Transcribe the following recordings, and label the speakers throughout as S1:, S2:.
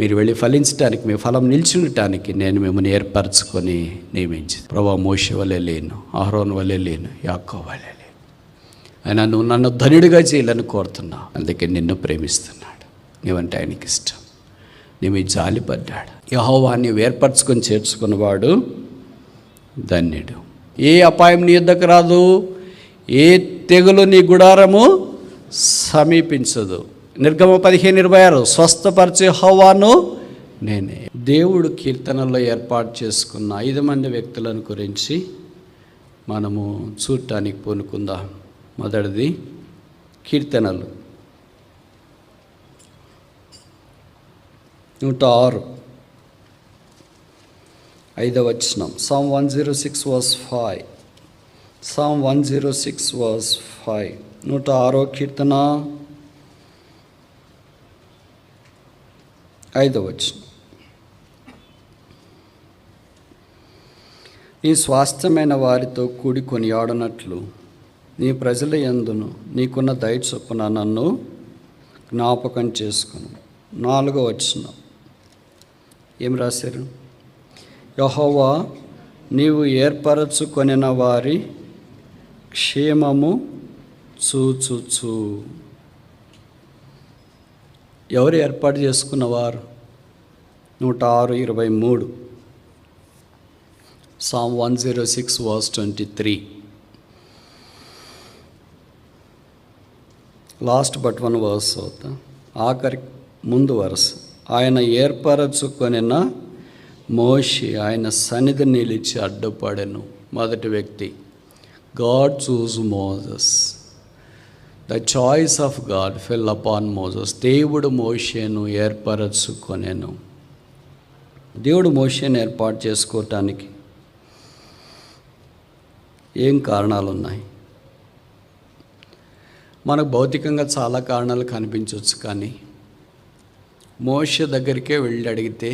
S1: మీరు వెళ్ళి ఫలించడానికి, మీ ఫలం నిల్చుండటానికి నేను మిమ్మల్ని ఏర్పరచుకొని నియమించి. ప్రభా, మోషే వలె లేను, అహరోను వలె లేను, యాకోబు వలె లేను. అయినా నువ్వు నన్ను ధన్యుడిగా చేయాలని కోరుతున్నావు. అందుకే నిన్ను ప్రేమిస్తున్నాడు. నీవంటే ఆయనకి ఇష్టం. నీ మీద జాలిపడ్డాడు. యెహోవాని ఏర్పరచుకొని చేర్చుకున్నవాడు ధన్యుడు. ఏ అపాయం నీ యొద్దకు రాదు, ఏ తెగులు నీ గుడారము సమీపించదు. నిర్గమ 15:26 స్వస్థపరిచే యెహోవాను నేనే. దేవుడు కీర్తనల్లో ఏర్పాటు చేసుకున్న 5 మంది వ్యక్తులను గురించి మనము చూడటానికి పూనుకుందాం. మొదటిది కీర్తనలు 106 5వ వచనం. Psalm 106 verse 5. Psalm 106 verse 5. 106వ కీర్తన 5వ వచనం. నీ స్వాస్థ్యమైన వారితో కూడి కొనియాడనట్లు నీ ప్రజల యందును నీకున్న దయ చొప్పున నన్ను జ్ఞాపకం చేసుకును. 4వ వచనం ఏం రాశారు? యెహోవా, నీవు ఏర్పరచుకొనిన వారి క్షేమము చూచుచు. ఎవరు ఏర్పాటు చేసుకున్నవారు? 106:23. Psalm 106 verse 23. Last but one verse అవుతా, ఆఖరి ముందు వరుస. ఆయన ఏర్పరచుకొనిన మోషే ఆయన సన్నిధి నిలిచి అడ్డుపడెను. మొదటి వ్యక్తి, God choose Moses. The choice of God fell upon Moses. దేవుడు మోషేను ఏర్పరచుకొనెను. దేవుడు మోషేను ఏర్పాటు చేసుకోవటానికి ఏం కారణాలు ఉన్నాయి? మనకు భౌతికంగా చాలా కారణాలు కనిపించవచ్చు, కానీ మోషే దగ్గరికే వెళ్ళి అడిగితే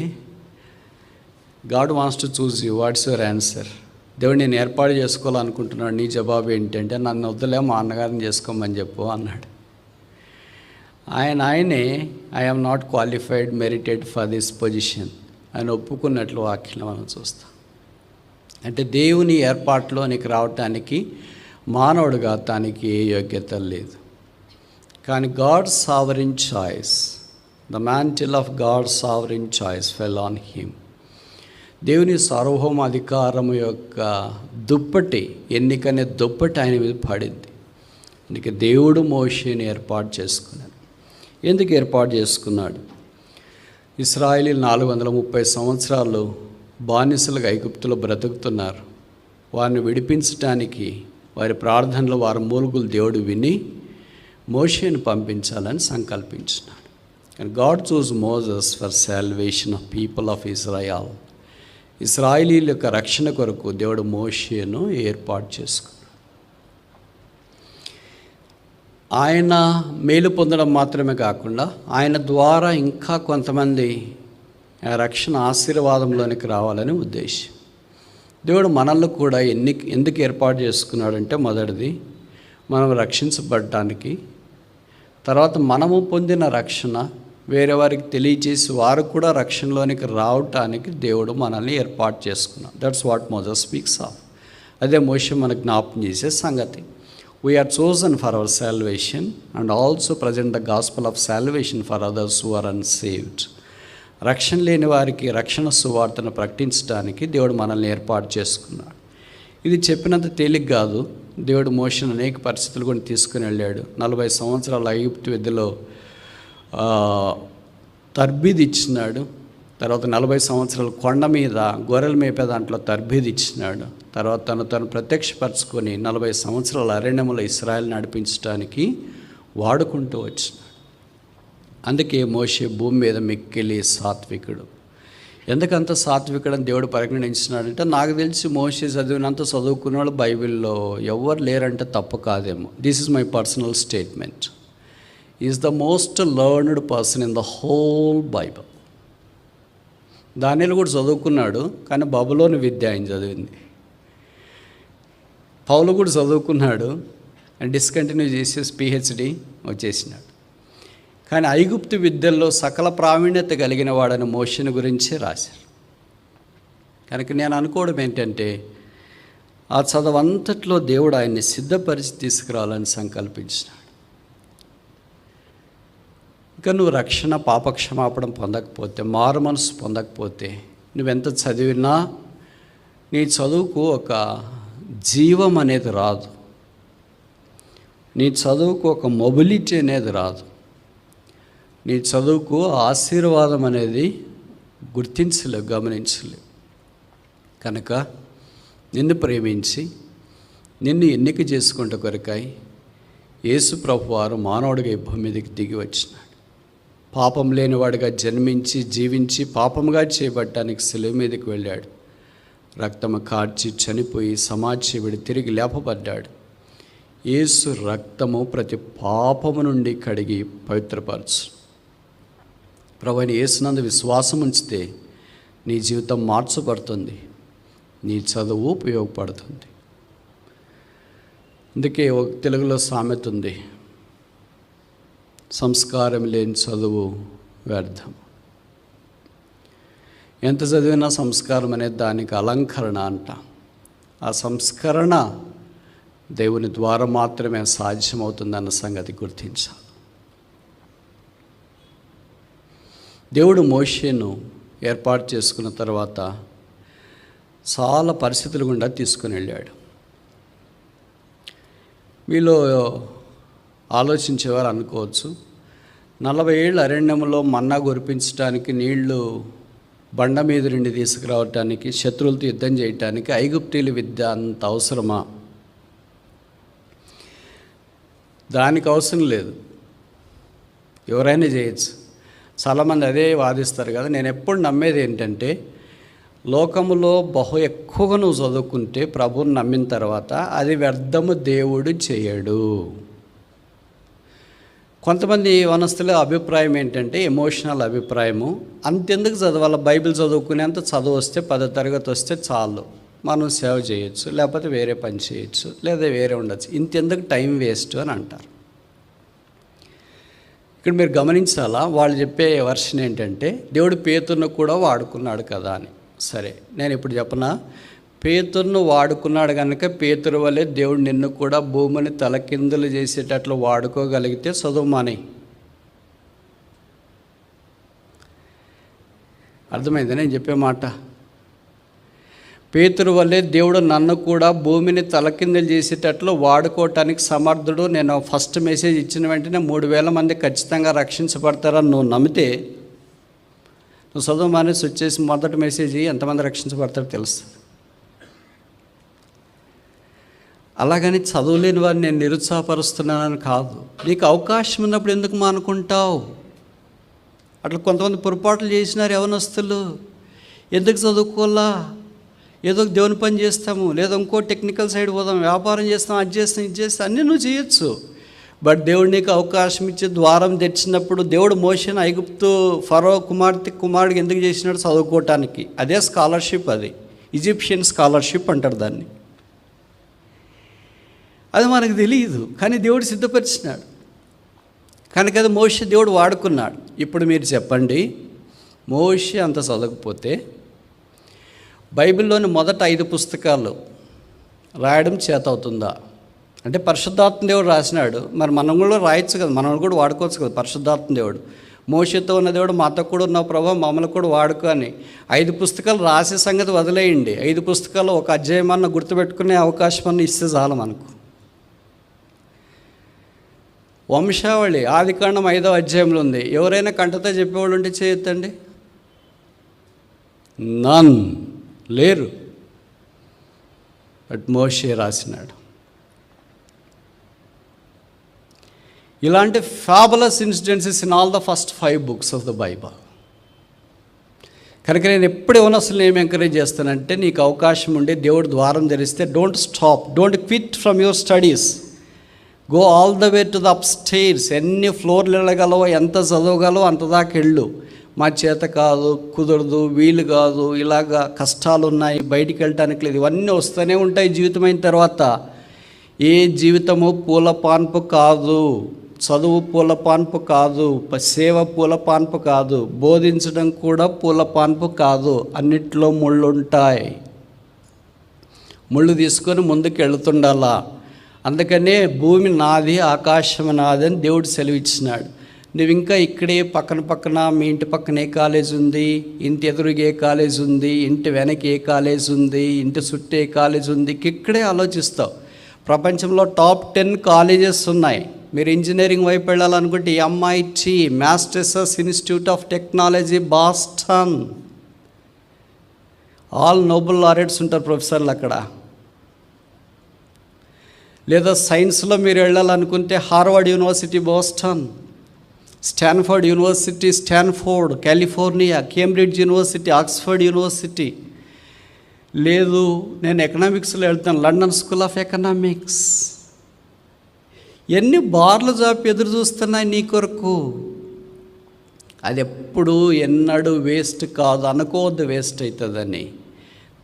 S1: God wants to choose you, what's your answer? దేవుడు నేను ఏర్పాటు చేసుకోవాలనుకుంటున్నాడు, నీ జవాబు ఏంటంటే, నన్ను వద్దులే, మా అన్నగారిని చేసుకోమని చెప్పు అన్నాడు. ఆయనే I am not qualified, merited for this position ఆయన ఒప్పుకున్నట్లు వాక్యం మనం చూస్తాం. అంటే దేవుని ఏర్పాటులోనికి రావటానికి మానవుడుగా తానికి ఏ యోగ్యత లేదు. కానీ God sovereign choice, the mantle of God sovereign choice fell on him. దేవుని సార్వభౌమ అధికారము యొక్క దుప్పటి, ఎన్నికనే దుప్పటి ఆయన మీద పడింది. అందుకే దేవుడు మోషేని ఏర్పాటు చేసుకున్నాడు. ఎందుకు ఏర్పాటు చేసుకున్నాడు? ఇశ్రాయేలీలు 430 సంవత్సరాలు బానిసలుగా ఐగుప్తులో బ్రతుకుతున్నారు. వారిని విడిపించటానికి వారి ప్రార్థనలు, వారి మూలుగులు దేవుడు విని మోషేను పంపించాలని సంకల్పించినాడు. And God choose Moses for salvation of people of Israel. ఇశ్రాయేలీల యొక్క రక్షణ కొరకు దేవుడు మోషేను ఏర్పాటు చేసుకున్నాడు. ఆయన మేలు పొందడం మాత్రమే కాకుండా ఆయన ద్వారా ఇంకా కొంతమంది రక్షణ ఆశీర్వాదంలోనికి రావాలని ఉద్దేశం. దేవుడు మనల్ని కూడా ఎందుకు ఏర్పాటు చేసుకున్నాడంటే, మొదటిది మనం రక్షించబడటానికి, తర్వాత మనము పొందిన రక్షణ వేరే వారికి తెలియచేసి వారు కూడా రక్షణలోనికి రావటానికి దేవుడు మనల్ని ఏర్పాటు చేసుకున్నాడు. That's what Moses speaks of. అదే మోషే మనకు జ్ఞాపకం చేసే సంగతి. We are chosen for our salvation and also present the gospel of salvation for others who are unsaved. రక్షణ లేని వారికి రక్షణ సువార్తను ప్రకటించడానికి దేవుడు మనల్ని ఏర్పాటు చేసుకున్నాడు. ఇది చెప్పినంత తేలిక కాదు. దేవుడు మోషేను అనేక పరిస్థితులు కూడా తీసుకుని వెళ్ళాడు. 40 సంవత్సరాలు ఐగుప్తు విద్యలో తర్బీదు ఇచ్చినాడు. తర్వాత 40 సంవత్సరాలు కొండ మీద గొర్రెలు మేపే దాంట్లో తర్బీదు ఇచ్చినాడు. తర్వాత తను ప్రత్యక్షపరచుకొని 40 సంవత్సరాల అరణ్యములో ఇశ్రాయేలు నడిపించడానికి వాడుకుంటూ వచ్చినాడు. అందుకే మోషే భూమి మీద మిక్కిలి సాత్వికుడు. ఎందుకంత సాత్వికుడని దేవుడు పరిగణించినాడంటే, నాకు తెలిసి మోషే చదివినంత చదువుకున్న వాళ్ళు బైబిల్లో ఎవరు లేరంటే తప్పు కాదేమో. This is my personal statement. Is the most learned person in the whole Bible. దానిలో కూడా చదువుకున్నాడు, కానీ బబులోని విద్య ఆయన చదివింది. పౌలు కూడా చదువుకున్నాడు, డిస్కంటిన్యూ చేసేసి PhD వచ్చేసినాడు. కానీ ఐగుప్తు విద్యల్లో సకల ప్రావీణ్యత కలిగిన వాడని మోషేను గురించి రాశారు. కనుక నేను అనుకోవడం ఏంటంటే, ఆ చదవంతట్లో దేవుడు ఆయన్ని సిద్ధపరిచి తీసుకురావాలని సంకల్పించినాడు. ఇక నువ్వు రక్షణ పాపక్షమాపణ పొందకపోతే, మారు మనసు పొందకపోతే, నువ్వెంత చదివినా నీ చదువుకు ఒక జీవం అనేది రాదు, నీ చదువుకు ఒక మొబిలిటీ అనేది రాదు, నీ చదువుకు ఆశీర్వాదం అనేది గుర్తించలేవు, గమనించలేవు. కనుక నిన్ను ప్రేమించి నిన్ను ఎన్నిక చేసుకుంటే కొరకై యేసు ప్రభువారు మానవుడిగా ఈ భూమి మీదకి దిగి వచ్చినాడు. పాపం లేనివాడిగా జన్మించి జీవించి పాపముగా చేయబడ్డానికి శిలువ మీదకి వెళ్ళాడు. రక్తము కార్చి చనిపోయి సమాజీవుడి తిరిగి లేపబడ్డాడు. యేసు రక్తము ప్రతి పాపము నుండి కడిగి పవిత్రపరచు. ప్రభువైన యేసునందు విశ్వాసం ఉంచితే నీ జీవితం మార్చబడుతుంది, నీ చదువు ఉపయోగపడుతుంది. అందుకే ఒక తెలుగులో సామెత ఉంది, సంస్కారం లేని చదువు వ్యర్థం. ఎంత చదివినా సంస్కారం అనేది దానికి అలంకరణ అంట. ఆ సంస్కరణ దేవుని ద్వారా మాత్రమే సాధ్యమవుతుందన్న సంగతి గుర్తించాలి. దేవుడు మోషేను ఏర్పాటు చేసుకున్న తర్వాత చాలా పరిస్థితుల గుండా తీసుకుని వెళ్ళాడు. వీళ్ళు ఆలోచించేవారు అనుకోవచ్చు, 40 ఏళ్ళు అరణ్యంలో మన్నా కురిపించడానికి, నీళ్లు బండ మీద నుండి తీసుకురావటానికి, శత్రువులతో యుద్ధం చేయటానికి ఐగుప్తీయుల విద్య అంత అవసరమా? దానికి అవసరం లేదు, ఎవరైనా చేయొచ్చు. చాలామంది అదే వాదిస్తారు కదా. నేను ఎప్పుడు నమ్మేది ఏంటంటే, లోకములో బహు ఎక్కువగా నువ్వు చదువుకుంటే ప్రభువుని నమ్మిన తర్వాత అది వ్యర్థము, దేవుడు చేయడు. కొంతమంది వనస్తుల అభిప్రాయం ఏంటంటే, ఎమోషనల్ అభిప్రాయము, అంతెందుకు చదవాలి, బైబిల్ చదువుకునేంత చదువు వస్తే 10వ తరగతి వస్తే చాలు, మనం సేవ చేయొచ్చు, లేకపోతే వేరే పని చేయొచ్చు, లేదా వేరే ఉండొచ్చు, ఇంతెందుకు టైం వేస్ట్ అని అంటారు. ఇక్కడ మీరు గమనించాలా, వాళ్ళు చెప్పే వర్షన్ ఏంటంటే, దేవుడు పేతురును కూడా వాడుకున్నాడు కదా అని. సరే, నేను ఇప్పుడు చెప్పనా, పేతురును వాడుకున్నాడు కనుక పేతురు వల్లే దేవుడు నిన్ను కూడా భూమిని తలకిందులు చేసేటట్లు వాడుకోగలిగితే చదువు మాని. అర్థమైంది నేను చెప్పే మాట? పేతురు వల్లే దేవుడు నన్ను కూడా భూమిని తలకిందులు చేసేటట్లు వాడుకోవటానికి సమర్థుడు. నేను ఫస్ట్ మెసేజ్ ఇచ్చిన వెంటనే 3000 మంది ఖచ్చితంగా రక్షించబడతారని నువ్వు నమ్మితే, నువ్వు చదువు మానేసి వచ్చేసి మొదటి మెసేజ్ ఎంతమంది రక్షించబడతారో తెలుస్తుంది. అలాగని చదువులేని వారిని నేను నిరుత్సాహపరుస్తున్నానని కాదు. నీకు అవకాశం ఉన్నప్పుడు ఎందుకు మానుకుంటావు? అట్లా కొంతమంది పొరపాట్లు చేసినారు యవనస్తులు. ఎందుకు చదువుకోవాలా? ఏదో దేవుని పని చేస్తాము, లేదా ఇంకో టెక్నికల్ సైడ్ పోదాం, వ్యాపారం చేస్తాం, అది చేస్తాం, ఇది చేస్తాం, అన్నీ నువ్వు చేయొచ్చు. బట్ దేవుడు నీకు అవకాశం ఇచ్చి ద్వారం తెచ్చినప్పుడు, దేవుడు మోషేను ఐగుప్తు ఫరో కుమారుడికి ఎందుకు చేసినాడు? చదువుకోవటానికి. అదే స్కాలర్షిప్, అది ఈజిప్షియన్ స్కాలర్షిప్ అంటారు దాన్ని. అది మనకు తెలియదు, కానీ దేవుడు సిద్ధపరిచినాడు కనుక అది మోషే దేవుడు వాడుకున్నాడు. ఇప్పుడు మీరు చెప్పండి, మోషే అంత చదవకపోతే బైబిల్లోని మొదట 5 పుస్తకాలు రాయడం చేత అవుతుందా? అంటే పరిశుద్ధాత్మ దేవుడు రాసినాడు, మరి మనం కూడా రాయొచ్చు కదా, మనం కూడా వాడుకోవచ్చు కదా. పరిశుద్ధాత్మ దేవుడు మోషేతో ఉన్న దేవుడు మాతో కూడా ఉన్న ప్రభావ మమ్మల్ని కూడా వాడుకొని 5 పుస్తకాలు రాసే సంగతి వదిలేయండి. 5 పుస్తకాలు ఒక అధ్యాయం అన్న గుర్తుపెట్టుకునే అవకాశం అన్న ఇస్తే చాలు మనకు. వంశావళి ఆదికాండం 5వ అధ్యాయంలో ఉంది. ఎవరైనా కంటతో చెప్పేవాళ్ళు ఉంటే చేయొద్దండి. నన్ లేరు, బట్ మోషే రాసినాడు. ఇలాంటి fabulous incidences in all the first 5 books of the Bible. కనుక నేను ఎప్పుడు అసలు ఏమి ఎంకరేజ్ చేస్తానంటే, నీకు అవకాశం ఉండి దేవుడు ద్వారం తెరిస్తే don't stop, don't quit from your studies, go all the way to the up stairs. ఎన్ని ఫ్లోర్లు వెళ్ళగలవో, ఎంత చదవగలవో అంత దాకా వెళ్ళు. మా చేత కాదు, కుదరదు, వీలు కాదు, ఇలాగా కష్టాలు ఉన్నాయి, బయటికి వెళ్ళటానికి లేదు, ఇవన్నీ వస్తూనే ఉంటాయి జీవితం అయిన తర్వాత. ఏ జీవితము పూల పాన్పు కాదు. చదువు పూలపాన్పు కాదు, సేవ పూలపాన్పు కాదు, బోధించడం కూడా పూలపాన్పు కాదు. అన్నిట్లో ముళ్ళుంటాయి. ముళ్ళు తీసుకొని ముందుకు వెళుతుండాలా. అందుకనే భూమి నాది, ఆకాశం నాది అని దేవుడు సెలవిచ్చినాడు. నువ్వు ఇంకా ఇక్కడే పక్కన మీ ఇంటి పక్కన ఏ కాలేజ్ ఉంది, ఇంటి ఎదురుగా ఏ కాలేజ్ ఉంది, ఇంటి వెనక ఏ కాలేజ్ ఉంది, ఇంటి చుట్టూ ఏ కాలేజ్ ఉంది, ఇక్కడే ఆలోచిస్తావు. ప్రపంచంలో టాప్ 10 కాలేజెస్ ఉన్నాయి. మీరు ఇంజనీరింగ్ వైపు వెళ్ళాలనుకుంటే MIT, masters institute of technology, Boston, all Nobel laureates ఉంటారు ప్రొఫెసర్లు అక్కడ. లేదా సైన్స్లో మీరు వెళ్ళాలనుకుంటే Harvard university Boston, Stanford university Stanford California, Cambridge university, Oxford university. లేదు నేను ఎకనామిక్స్లో వెళ్తాను, లండన్ స్కూల్ ఆఫ్ ఎకనామిక్స్. ఎన్ని బార్లు జాపి ఎదురు చూస్తున్నాయి నీ కొరకు. అది ఎప్పుడు ఎన్నడూ వేస్ట్ కాదు. అనుకోవద్దు వేస్ట్ అవుతుందని.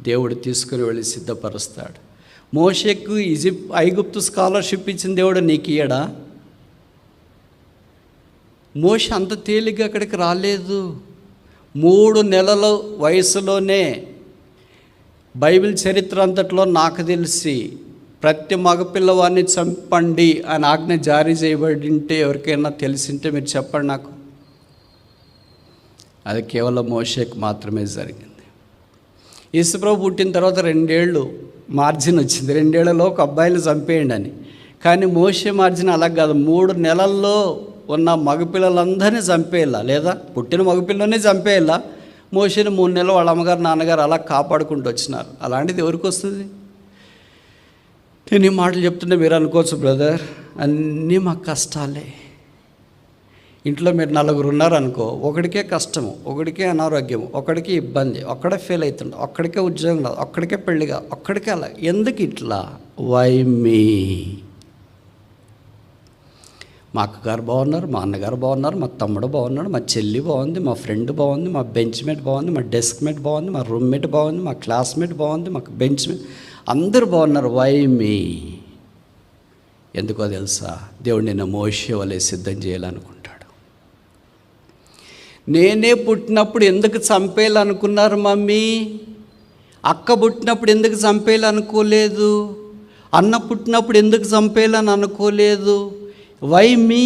S1: దేవుడు తీసుకుని వెళ్ళి సిద్ధపరుస్తాడు. మోషేకు ఐగుప్తు స్కాలర్షిప్ ఇచ్చిన దేవుడు నీకు ఇయ్యడా? మోషే అంత తేలిగ్గా అక్కడికి రాలేదు. 3 నెలల వయసులోనే బైబిల్ చరిత్ర అంతట్లో నాకు తెలిసి ప్రతి మగపిల్లవాడిని చంపండి అని ఆజ్ఞ జారీ చేయబడి ఉంటే ఎవరికైనా తెలిసింటే మీరు చెప్పండి నాకు. అది కేవలం మోషేకు మాత్రమే జరిగింది. యేసుప్రభు పుట్టిన తర్వాత 2 ఏళ్ళు మార్జిన్ వచ్చింది. 2 ఏళ్లలో ఒక అబ్బాయిని చంపేయండి అని. కానీ మోషే మార్జిన్ అలా కాదు. 3 నెలల్లో ఉన్న మగపిల్లలందరినీ చంపేయాల, లేదా పుట్టిన మగపిల్లనే చంపేయాల. మోషేని 3 నెలలు వాళ్ళ అమ్మగారు నాన్నగారు అలా కాపాడుకుంటూ వచ్చినారు. అలాంటిది ఎవరికి వస్తుంది? నేను ఈ మాటలు చెప్తుంటే మీరు అనుకోవచ్చు, బ్రదర్ అన్నీ మా కష్టాలే. ఇంట్లో మీరు 4 ఉన్నారనుకో, ఒకడికే కష్టము, ఒకడికే అనారోగ్యము, ఒకడికి ఇబ్బంది, ఒక్కడే ఫెయిల్ అవుతుండ, ఒక్కడికే ఉద్యోగం రాదు, ఒక్కడికే పెళ్ళిగా, ఒక్కడికే అలా. ఎందుకు ఇట్లా? Why me? మా అక్కగారు బాగున్నారు, మా అన్నగారు బాగున్నారు, మా తమ్ముడు బాగున్నాడు, మా చెల్లి బాగుంది, మా ఫ్రెండ్ బాగుంది, మా బెంచ్ మేట్ బాగుంది, మా డెస్క్ మేట్ బాగుంది, మా రూమ్మేట్ బాగుంది, మా క్లాస్మేట్ బాగుంది, మాకు బెంచ్ మేట్, అందరూ బాగున్నారు. Why me? ఎందుకో తెలుసా? దేవుడు నిన్ను మోషే వలె సిద్ధం చేయాలనుకుంటాడు. నేనే పుట్టినప్పుడు ఎందుకు చంపేయాలనుకున్నారు మమ్మీ? అక్క పుట్టినప్పుడు ఎందుకు చంపేయాలనుకోలేదు? అన్న పుట్టినప్పుడు ఎందుకు చంపేయాలని అనుకోలేదు? Why me?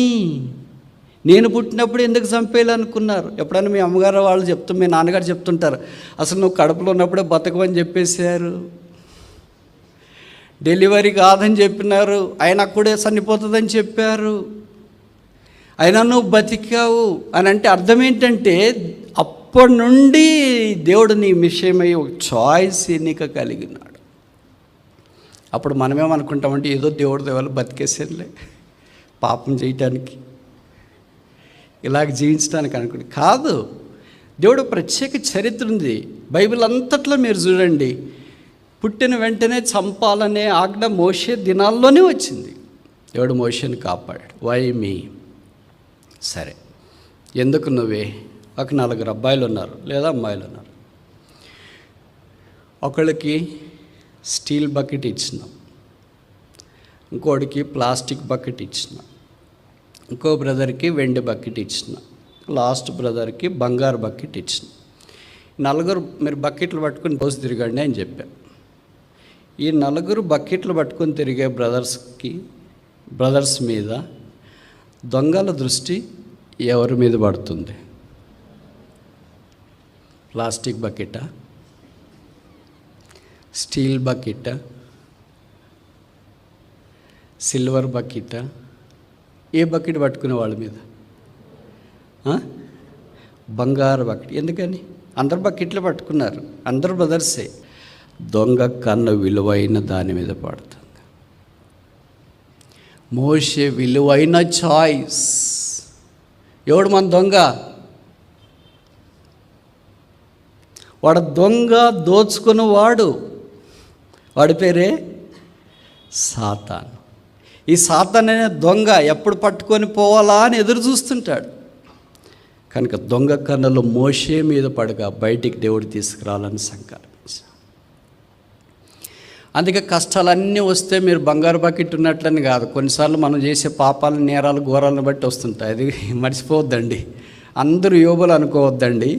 S1: నేను పుట్టినప్పుడు ఎందుకు చంపేయాలనుకున్నారు? ఎప్పుడైనా మీ అమ్మగారు వాళ్ళు మీ నాన్నగారు చెప్తుంటారు, అసలు నువ్వు కడుపులో ఉన్నప్పుడే బతకమని చెప్పేశారు, డెలివరీ కాదని చెప్పినారు, అయినా కూడా చనిపోతుందని చెప్పారు, అయినా నువ్వు బతికావు అని అంటే అర్థం ఏంటంటే అప్పటి నుండి దేవుడు నీ విషయమై ఒక చాయిస్ ఎన్నిక కలిగినాడు. అప్పుడు మనమేమనుకుంటామంటే ఏదో దేవుడి దేవాళ్ళు బతికేసేలే పాపం చేయటానికి, ఇలాగ జీవించడానికి అనుకుంటే కాదు. దేవుడు ప్రత్యేక చరిత్ర ఉంది. బైబిల్ అంతట్లో మీరు చూడండి, పుట్టిన వెంటనే చంపాలనే ఆజ్ఞ మోషే దినాల్లోనే వచ్చింది. దేవుడు మోషేని కాపాడాడు. Why me? సరే, ఎందుకు నువ్వే? ఒక 4 అబ్బాయిలు ఉన్నారు లేదా అమ్మాయిలు ఉన్నారు. ఒకళ్ళకి స్టీల్ బకెట్ ఇచ్చినాం, ఇంకోటికి ప్లాస్టిక్ బకెట్ ఇచ్చినాం, ఇంకో బ్రదర్కి వెండి బకెట్ ఇచ్చినాం, లాస్ట్ బ్రదర్కి బంగారు బకెట్ ఇచ్చినాం. 4 మీరు బకెట్లు పట్టుకుని రోజు తిరగండి అని చెప్పాను. ఈ 4 బకెట్లు పట్టుకొని తిరిగే బ్రదర్స్ మీద దొంగల దృష్టి ఎవరి మీద పడుతుంది? ప్లాస్టిక్ బకెటా? స్టీల్ బకెటా? సిల్వర్ బకెటా? ఏ బకెట్ పట్టుకునే వాళ్ళ మీద? బంగారు బకెట్. ఎందుకని? అందరు బకెట్లు పట్టుకున్నారు, అందరు బ్రదర్సే. దొంగ కన్ను విలువైన దాని మీద పడుతుంది. మోషే విలువైన చాయిస్. ఎవడు మన దొంగ? వాడు దొంగ, దోచుకున్నవాడు. వాడి పేరే సాతాను. ఈ సాతాను అనే దొంగ ఎప్పుడు పట్టుకొని పోవాలా అని ఎదురు చూస్తుంటాడు. కనుక దొంగ కన్నులు మోషే మీద పడగా బయటికి దేవుడు తీసుకురావాలని సంకల్పించాడు. అందుకే కష్టాలన్నీ వస్తే మీరు బంగారు బకెట్ ఉన్నట్లని కాదు. కొన్నిసార్లు మనం చేసే పాపాలు, నేరాలు, ఘోరాలను బట్టి వస్తుంటాయి. అది మర్చిపోవద్దండి. అందరూ యోబులు అనుకోవద్దండి.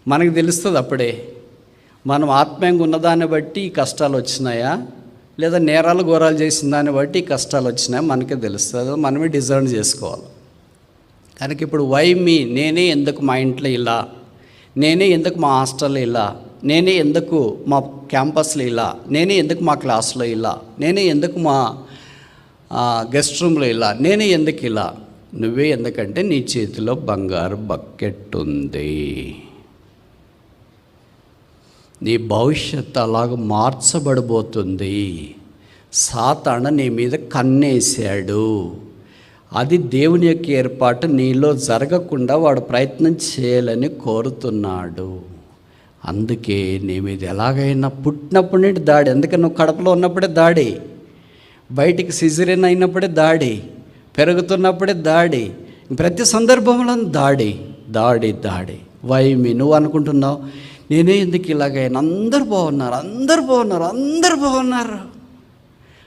S1: మనకు తెలుస్తుంది అప్పుడే మనం ఆత్మీయంగా ఉన్నదాన్ని బట్టి ఈ కష్టాలు వచ్చినాయా, లేదా నేరాలు ఘోరాలు చేసిన దాన్ని బట్టి ఈ కష్టాలు వచ్చినాయా మనకే తెలుస్తుంది. మనమే డిజైన్ చేసుకోవాలి. కనుక ఇప్పుడు వై మీ, నేనే ఎందుకు మా ఇంట్లో ఇలా, నేనే ఎందుకు మా హాస్టల్లో ఇలా, నేనే ఎందుకు మా క్యాంపస్లో ఇలా, నేనే ఎందుకు మా క్లాస్లో ఇలా, నేనే ఎందుకు మా గెస్ట్ రూమ్లో ఇలా, నేనే ఎందుకు ఇలా. నువ్వే ఎందుకంటే నీ చేతిలో బంగారు బకెట్ ఉంది. నీ భవిష్యత్తు అలాగ మార్చబడబోతుంది. సాతాను నీ మీద కన్నేశాడు. అది దేవుని యొక్క ఏర్పాటు. నీలో జరగకుండా వాడు ప్రయత్నం చేయాలని కోరుతున్నాడు. అందుకే నీ మీద ఎలాగైనా పుట్టినప్పటి నుండి దాడి. ఎందుకని నువ్వు కడపలో ఉన్నప్పుడే దాడి, బయటికి సిజరేన్ అయినప్పుడే దాడి, పెరుగుతున్నప్పుడే దాడి, ప్రతి సందర్భంలో దాడి దాడి దాడి. వైమి నువ్వు అనుకుంటున్నావు నేనే ఎందుకు ఇలాగైనా, అందరు బాగున్నారు, అందరు బాగున్నారు, అందరు బాగున్నారు.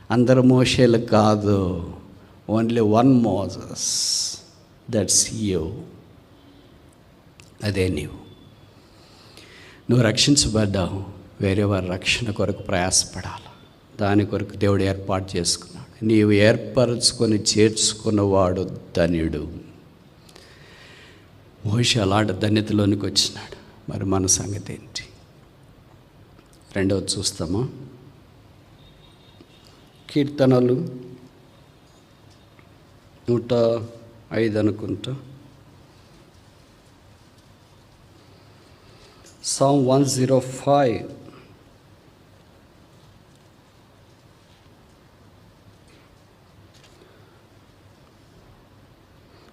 S1: అందరు మోషేలు కాదు. Only one Moses, that's you. అదే నువ్వు రక్షించబడ్డావు. వేరే వారి రక్షణ కొరకు ప్రయాసపడాలి. దాని కొరకు దేవుడు ఏర్పాటు చేసుకున్నాడు. నీవు ఏర్పరచుకొని చేర్చుకున్నవాడు ధన్యుడు. మోషే అలాంటి ధన్యతలోనికి వచ్చినాడు. మరి మన సంగతి ఏంటి? రెండవది చూస్తామా? కీర్తనలు 105 అనుకుంటా. Psalm 105.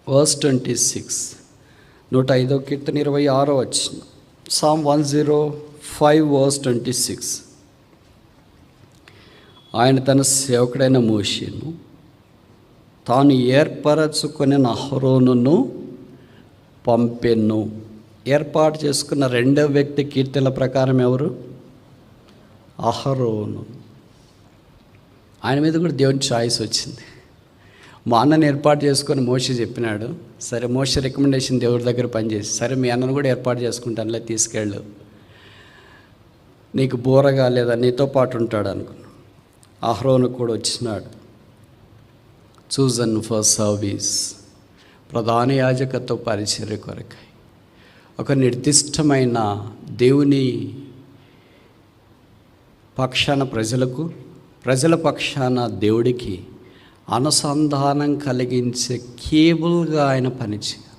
S1: Verse 26. 105 కీర్తన 26 వచనం. Psalm 105 verse 26. ఆయన తన సేవకుడైన మోషేను తాను ఏర్పరచుకొని అహరోనును పంపెను. ఏర్పాటు చేసుకున్న రెండవ వ్యక్తి కీర్తనల ప్రకారం ఎవరు? అహరోను. ఆయన మీద కూడా దేవుని చాయిస్ వచ్చింది. మా అన్నని ఏర్పాటు చేసుకొని మోషే చెప్పినాడు. సరే, మోషే రికమెండేషన్ దేవుడి దగ్గర పనిచేసి, సరే మీ అన్నను కూడా ఏర్పాటు చేసుకుంటానులే, తీసుకెళ్ళు, నీకు బోరగా లేదా నీతో పాటు ఉంటాడు అనుకున్నాను. అహరోను కూడా వచ్చినాడు. చూజన్ ఫర్ సర్వీస్, ప్రధాన యాజకత్వ పరిచర్య కొరకై ఒక నిర్దిష్టమైన దేవుని పక్షాన ప్రజల పక్షాన దేవుడికి అనుసంధానం కలిగించే కేబుల్గా ఆయన పనిచేయాలి.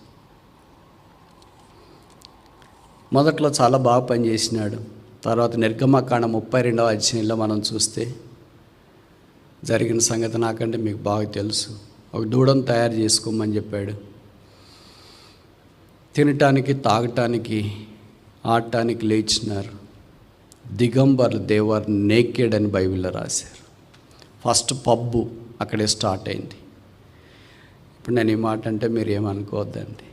S1: మొదట్లో చాలా బాగా పనిచేసినాడు. తర్వాత నిర్గమకాండం 32వ అధ్యాయంలో మనం చూస్తే జరిగిన సంగతి నాకంటే మీకు బాగా తెలుసు. ఒక దూడను తయారు చేసుకోమని చెప్పాడు. తినటానికి, తాగటానికి, ఆడటానికి లేచినారు. దిగంబర్లు, దేవర్ నేకెడ్ అని బైబిల్లో రాశారు. ఫస్ట్ పబ్బు అక్కడే స్టార్ట్ అయింది. ఇప్పుడు నేను ఈ మాట అంటే మీరు ఏమనుకోవద్దండి.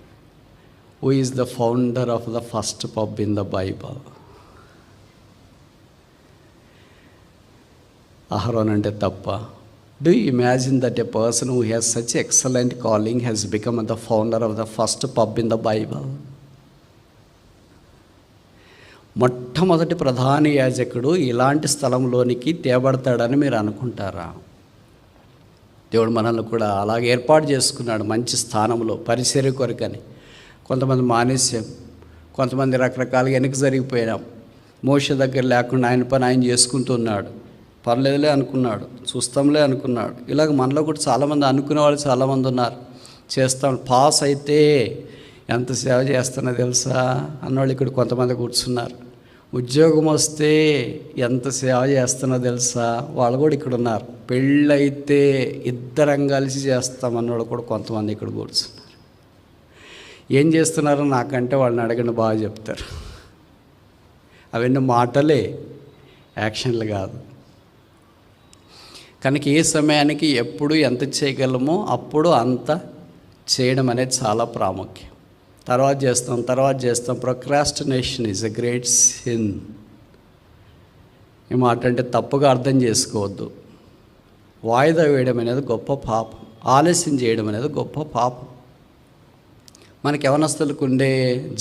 S1: Who is the founder of the first pub in the Bible? అహరోన్ అంటే తప్ప? Do you imagine that a person who has such excellent calling has become the founder of the first pub in the Bible? మొట్టమొదటి ప్రధాన యాజకుడు ఇలాంటి స్థలంలోనికి తేబడతాడని మీరు అనుకుంటారా? దేవుడు మనల్ని కూడా అలాగే ఏర్పాటు చేసుకున్నాడు, మంచి స్థానంలో పరిచర్య కొరకని. కొంతమంది మానేసాం, కొంతమంది రకరకాలుగా వెనక్కి జరిగిపోయినాం. మోషే దగ్గర లేకుండా ఆయన పని ఆయన చేసుకుంటున్నాడు. పర్లేదులే అనుకున్నాడు, చూస్తాంలే అనుకున్నాడు. ఇలాగ మనలో కూడా చాలామంది అనుకునే వాళ్ళు చాలామంది ఉన్నారు. చేస్తాం, పాస్ అయితే ఎంత సేవ చేస్తున్నా తెలుసా అన్నవాళ్ళు ఇక్కడ కొంతమంది కూర్చున్నారు. ఉద్యోగం వస్తే ఎంత సేవ చేస్తున్నా తెలుసా వాళ్ళు కూడా ఇక్కడ ఉన్నారు. పెళ్ళైతే ఇద్దరం కలిసి చేస్తామన్నవాళ్ళు కూడా కొంతమంది ఇక్కడ కూర్చున్నారు. ఏం చేస్తున్నారో నాకంటే వాళ్ళని అడగండి, బాగా చెప్తారు. అవన్నీ మాటలే, యాక్షన్లు కాదు. కనుక ఏ సమయానికి ఎప్పుడు ఎంత చేయగలమో అప్పుడు అంత చేయడం అనేది చాలా ప్రాముఖ్యం. తర్వాత చేస్తాం. Procrastination is a great sin. ఈ మాట అంటే తప్పుగా అర్థం చేసుకోవద్దు. వాయిదా వేయడం అనేది గొప్ప పాపం, ఆలస్యం చేయడం అనేది గొప్ప పాపం. మనకి యవనస్తులకు ఉండే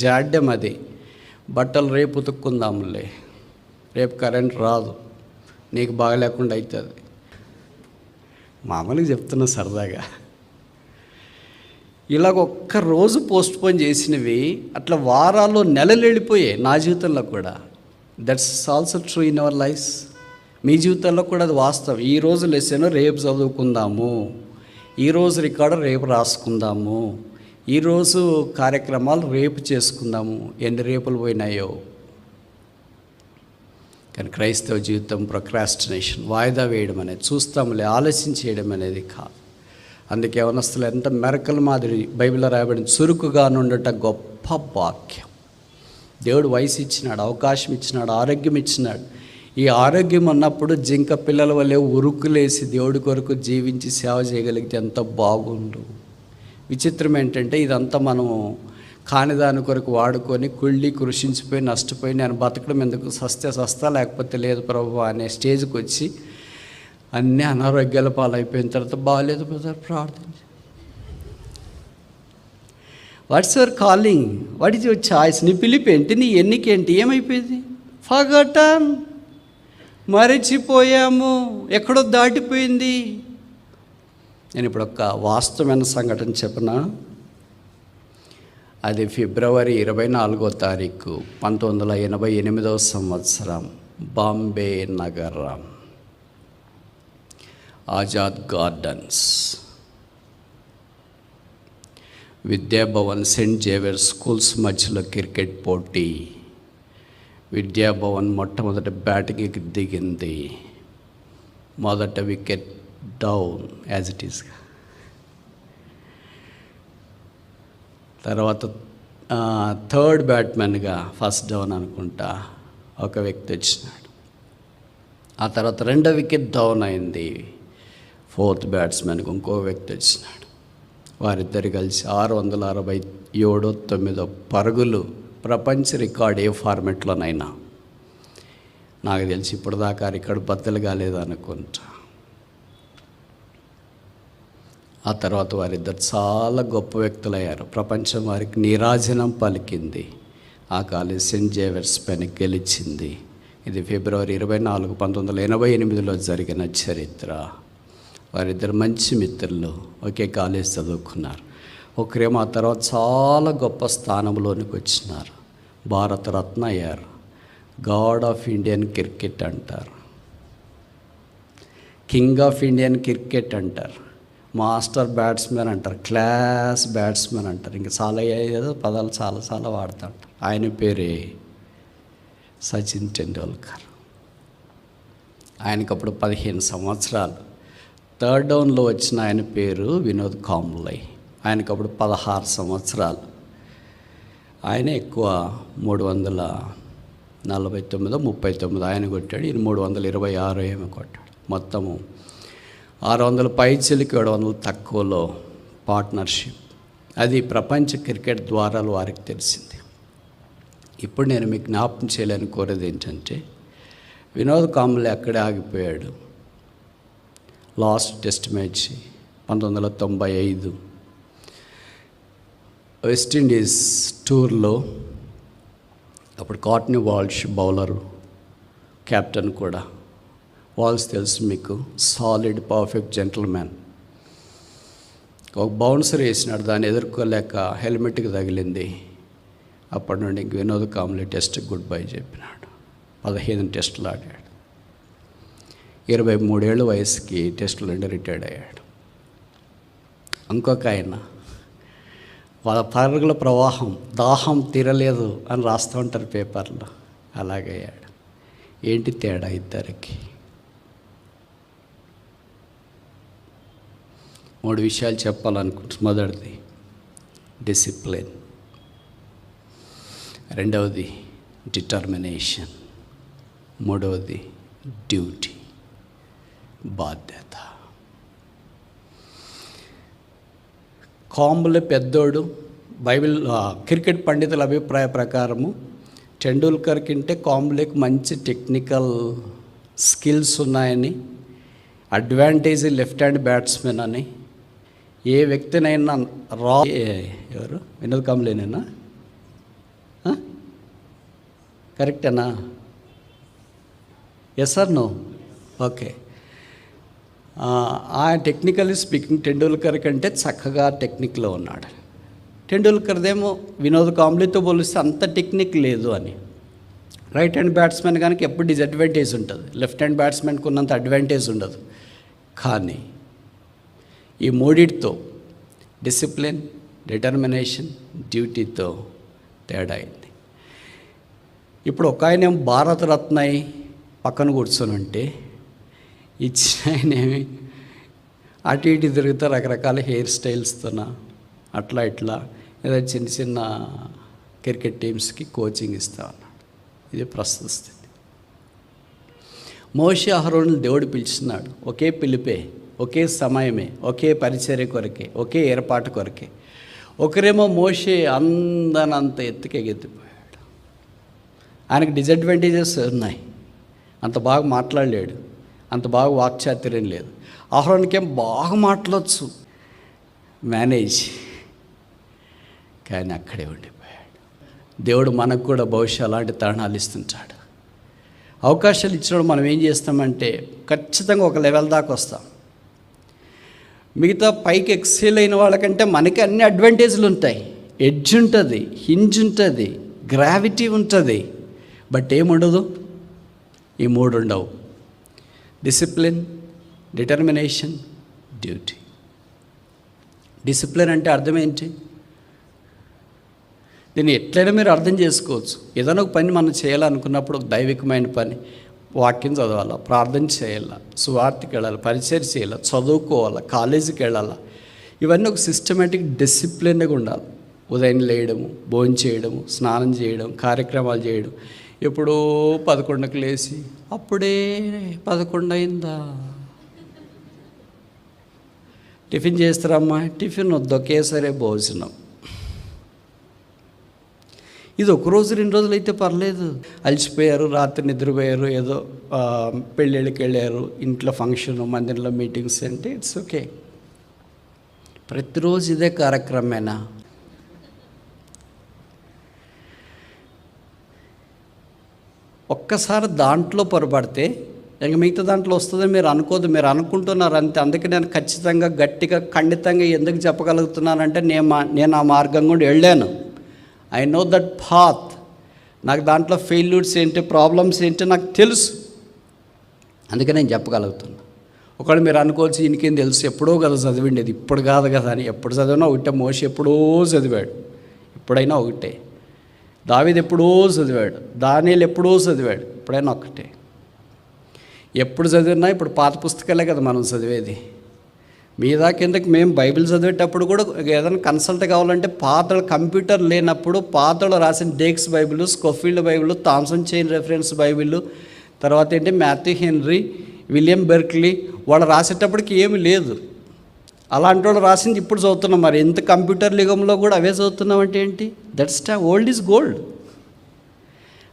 S1: జాడ్యం అది. బట్టలు రేపు ఉతుక్కుందాములే, రేపు కరెంట్ రాదు, నీకు బాగలేకుండా అవుతుంది. మామూలుగా చెప్తున్నా సరదాగా. ఇలాగ ఒక్క రోజు పోస్ట్పోన్ చేసినవి అట్లా వారాల్లో నెలలు వెళ్ళిపోయాయి నా జీవితంలో కూడా. That's also true in our lifes. మీ జీవితంలో కూడా అది వాస్తవం. ఈరోజు లెసన్ రేపు చదువుకుందాము, ఈరోజు రికార్డు రేపు రాసుకుందాము, ఈరోజు కార్యక్రమాలు రేపు చేసుకుందాము. ఎన్ని రేపులు పోయినాయో. కానీ క్రైస్తవ జీవితం ప్రొక్రాస్టినేషన్, వాయిదా వేయడం అనేది, చూస్తాములే, ఆలస్యం చేయడం అనేది కాదు. అందుకే యవనస్తులు ఎంత మెరకల మాదిరి బైబిల్లో రాయబడిన చురుకుగా నుండట గొప్ప వాక్యం. దేవుడు వయసు ఇచ్చినాడు, అవకాశం ఇచ్చినాడు, ఆరోగ్యం ఇచ్చినాడు. ఈ ఆరోగ్యం ఉన్నప్పుడు జింక పిల్లల వల్లే ఉరుకులేసి దేవుడి కొరకు జీవించి సేవ చేయగలిగితే ఎంత బాగుండు. విచిత్రం ఏంటంటే ఇదంతా మనము కానిదాని కొరకు వాడుకొని కుళ్ళి కృషించిపోయి నష్టపోయి నేను బతకడం ఎందుకు, సస్తే సస్తా లేకపోతే లేదు ప్రభు అనే స్టేజ్కి వచ్చి అన్నీ అనారోగ్యాల పాలైపోయిన తర్వాత బాగాలేదు బ్రదర్ ప్రార్థించి, what's your calling, what is your choice, నీ పిలిపి ఏంటి, నీ ఎన్నికేంటి, ఏమైపోయింది, ఫర్గాటన్, మరిచిపోయాము, ఎక్కడో దాటిపోయింది. నేను ఇప్పుడు ఒక వాస్తవమైన సంఘటన చెప్పనా. అది ఫిబ్రవరి 24వ తారీఖు 1988వ సంవత్సరం, బాంబే నగరం, Azad Gardens, Vidyabhavan, Saint Xavier schools మధ్యలో క్రికెట్ పోటీ. విద్యాభవన్ మొట్టమొదటి బ్యాటింగ్కి దిగింది. మొదట వికెట్ డౌన్ యాజ్ ఇట్ ఈస్గా. తర్వాత థర్డ్ బ్యాట్మెన్గా ఫస్ట్ డౌన్ అనుకుంటా ఒక వ్యక్తి వచ్చినాడు. ఆ తర్వాత రెండో వికెట్ డౌన్ అయింది. ఫోర్త్ బ్యాట్స్మెన్కి ఇంకో వ్యక్తి వచ్చినాడు. వారిద్దరు కలిసి 667 పరుగులు, ప్రపంచ రికార్డ్ ఏ ఫార్మెట్లోనైనా. నాకు తెలిసి ఇప్పుడు దాకా రికార్డు బద్దలు కాలేదనుకుంటా. ఆ తర్వాత వారిద్దరు చాలా గొప్ప వ్యక్తులయ్యారు. ప్రపంచం వారికి నీరాజనం పలికింది. ఆ కాలేజ్ సెయింట్ జేవియర్స్ పైన గెలిచింది. ఇది ఫిబ్రవరి 24, 1988లో జరిగిన చరిత్ర. వారిద్దరు మంచి మిత్రులు, ఒకే కాలేజ్ చదువుకున్నారు. ఒకరేమో ఆ తర్వాత చాలా గొప్ప స్థానంలోనికి వచ్చినారు, భారతరత్న అయ్యారు. గాడ్ ఆఫ్ ఇండియన్ క్రికెట్ అంటారు, కింగ్ ఆఫ్ ఇండియన్ క్రికెట్ అంటారు, మాస్టర్ బ్యాట్స్మెన్ అంటారు, క్లాస్ బ్యాట్స్మెన్ అంటారు. ఇంకా చాలా ఏదో పదాలు చాలా చాలా వాడుతుంటారు. ఆయన పేరే సచిన్ టెండూల్కర్. ఆయనకు అప్పుడు 15 సంవత్సరాలు. థర్డ్ డౌన్లో వచ్చిన ఆయన పేరు వినోద్ కాంబ్లే. ఆయనకు అప్పుడు 16 సంవత్సరాలు. ఆయన ఎక్కువ 349, 39 ఆయన కొట్టాడు. ఈయన 326 ఏమో కొట్టాడు. మొత్తము 600 పైచిలకి 700 తక్కువలో పార్ట్నర్షిప్. అది ప్రపంచ క్రికెట్ ద్వారాలు వారికి తెలిసింది. ఇప్పుడు నేను మీకు జ్ఞాపకం చేయాలని కోరేది ఏంటంటే, వినోద్ కాంబ్లే అక్కడే ఆగిపోయాడు. లాస్ట్ టెస్ట్ మ్యాచ్ 1995 వెస్టిండీస్ టూర్లో. అప్పుడు కాట్నీ వాల్ష్ బౌలరు, కెప్టెన్ కూడా. వాల్స్ తెలుసు మీకు, సాలిడ్ పర్ఫెక్ట్ జెంటిల్మ్యాన్. ఒక బౌన్సర్ వేసినాడు, దాన్ని ఎదుర్కోలేక హెల్మెట్కి తగిలింది. అప్పటి నుండి వినోద్ కాంబ్లే టెస్ట్కి గుడ్ బై చెప్పినాడు. 15 టెస్టులు ఆడాడు. 23 ఏళ్ళ వయసుకి టెస్టుల నుండి రిటైర్డ్ అయ్యాడు. ఇంకొక ఆయన పరుగుల ప్రవాహం, దాహం తీరలేదు అని రాస్తూ ఉంటారు పేపర్లో, అలాగయ్యాడు. ఏంటి తేడా ఇద్దరికి? 3 విషయాలు చెప్పాలనుకుంటున్నాను. మొదటిది డిసిప్లిన్, రెండవది డిటర్మినేషన్, మూడవది డ్యూటీ, బాధ్యత. కాంబ్లే పెద్దోడు. బైబిల్ క్రికెట్ పండితుల అభిప్రాయ ప్రకారము టెండూల్కర్ కంటే కాంబ్లేకి మంచి టెక్నికల్ స్కిల్స్ ఉన్నాయని, అడ్వాంటేజ్ లెఫ్ట్ హ్యాండ్ బ్యాట్స్మెన్ అని, ఏ వ్యక్తినైనా ఎవరు వినోద్ కాంబ్లీనేనా? కరెక్టేనా? Yes or no? ఓకే. ఆ టెక్నికల్లీ స్పీకింగ్ టెండూల్కర్ కంటే చక్కగా టెక్నిక్లో ఉన్నాడు. టెండూల్కర్దేమో వినోద్ కాంబ్లీతో పోలిస్తే అంత టెక్నిక్ లేదు అని. రైట్ హ్యాండ్ బ్యాట్స్మెన్ కనుక ఎప్పుడు డిసడ్వాంటేజ్ ఉంటుంది, లెఫ్ట్ హ్యాండ్ బ్యాట్స్మెన్కి ఉన్నంత అడ్వాంటేజ్ ఉండదు. కానీ ఈ మూడిటితో డిసిప్లిన్, డిటర్మినేషన్, డ్యూటీతో తేడా అయింది. ఇప్పుడు ఒక ఆయన భారతరత్న అయి పక్కన కూర్చొని ఉంటే, ఇచ్చిన ఆయనేమి అటు ఇటు తిరుగుతా రకరకాల హెయిర్ స్టైల్స్తోన అట్లా ఇట్లా ఏదో చిన్న చిన్న క్రికెట్ టీమ్స్కి కోచింగ్ ఇస్తా ఉన్నాడు. ఇది ప్రస్తుత స్థితి. మోషే అహరోనులు దేవుడు పిలిచినాడు, ఒకే పిలిపే, ఒకే సమయమే, ఒకే పరిచర్య కొరకే, ఒకే ఏర్పాటు కొరకే. ఒకరేమో మోషే అందనంత ఎత్తుకెగెత్తిపోయాడు. ఆయనకు డిసడ్వాంటేజెస్ ఉన్నాయి. అంత బాగా మాట్లాడలేడు, అంత బాగా వాక్చాతుర్యం లేదు. అహరోన్కేం బాగా మాట్లాడచ్చు, మేనేజ్, కానీ అక్కడే ఉండిపోయాడు. దేవుడు మనకు కూడా బహుశా అలాంటి తరుణాలు ఇస్తుంటాడు. అవకాశాలు ఇచ్చినప్పుడు మనం ఏం చేస్తామంటే ఖచ్చితంగా ఒక లెవెల్ దాకా వస్తాం. మిగతా పైకి ఎక్సెల్ అయిన వాళ్ళకంటే మనకి అన్ని అడ్వాంటేజ్లు ఉంటాయి. ఎడ్జ్ ఉంటుంది, హింజ్ ఉంటుంది, గ్రావిటీ ఉంటుంది. బట్ ఏముండదు, ఈ మూడు ఉండవు: డిసిప్లిన్, డిటర్మినేషన్, డ్యూటీ. డిసిప్లిన్ అంటే అర్థం ఏంటి? దీన్ని ఎట్లయినా మీరు అర్థం చేసుకోవచ్చు. ఏదైనా ఒక పని మనం చేయాలనుకున్నప్పుడు, ఒక దైవికమైన పని, వాక్యం చదవాలా, ప్రార్థన చేయాలా, సువార్తకి వెళ్ళాలి, పరిచయం చేయాలి, చదువుకోవాలా, కాలేజీకి వెళ్ళాలా, ఇవన్నీ ఒక సిస్టమేటిక్ డిసిప్లిన్గా ఉండాలి. ఉదయం లేయడము, భోజనం చేయడము, స్నానం చేయడం, కార్యక్రమాలు చేయడం. ఎప్పుడో 11కి లేచి అప్పుడే 11 అయిందా, టిఫిన్ చేస్తారమ్మా, టిఫిన్ వద్దు, ఒకేసారి భోజనం. ఇది ఒక రోజు 2 రోజులు అయితే పర్లేదు. అలసిపోయారు, రాత్రి నిద్రపోయారు, ఏదో పెళ్ళిళ్ళకి వెళ్ళారు, ఇంట్లో ఫంక్షన్, మందిరంలో మీటింగ్స్ అంటే ఇట్స్ ఓకే. ప్రతిరోజు ఇదే కార్యక్రమేనా? ఒక్కసారి దాంట్లో పొరపడితే ఇంక మిగతా దాంట్లో వస్తుందని మీరు అనుకోదు. మీరు అనుకుంటున్నారు అంతే. అందుకే నేను ఖచ్చితంగా గట్టిగా ఖండితంగా ఎందుకు చెప్పగలుగుతున్నానంటే నేను ఆ మార్గం కూడా వెళ్ళాను. I know that path. నాకు దాంట్లో ఫెయిల్యూర్స్ ఏంటి, ప్రాబ్లమ్స్ ఏంటి నాకు తెలుసు. అందుకే నేను చెప్పగలుగుతున్నా. ఒకవేళ మీరు అనుకోవచ్చు ఈయనకేం తెలుసు, ఎప్పుడో కదా చదివిండేది, ఇప్పుడు కాదు కదా అని. ఎప్పుడు చదివినా ఒకటే. మోషే ఎప్పుడో చదివాడు, ఎప్పుడైనా ఒకటే. దావీదు ఎప్పుడో చదివాడు, దానియేలు ఎప్పుడో చదివాడు, ఎప్పుడైనా ఒక్కటే. ఎప్పుడు చదివినా ఇప్పుడు పాత పుస్తకాలే కదా మనం చదివేది. మీద కిందకి మేము బైబిల్ చదివేటప్పుడు కూడా ఏదైనా కన్సల్ట్ కావాలంటే పాతలు కంప్యూటర్ లేనప్పుడు పాతలు రాసిన Dake's Bible, Scofield Bible, Thompson chain reference Bible, తర్వాత ఏంటి మాథ్యూ హెన్రీ, విలియం బెర్క్లీ, వాళ్ళు రాసేటప్పటికి ఏమీ లేదు. అలాంటి వాళ్ళు రాసింది ఇప్పుడు చదువుతున్నాం. మరి ఎంత కంప్యూటర్ యుగంలో కూడా అవే చదువుతున్నాం అంటే ఏంటి? That's old is gold.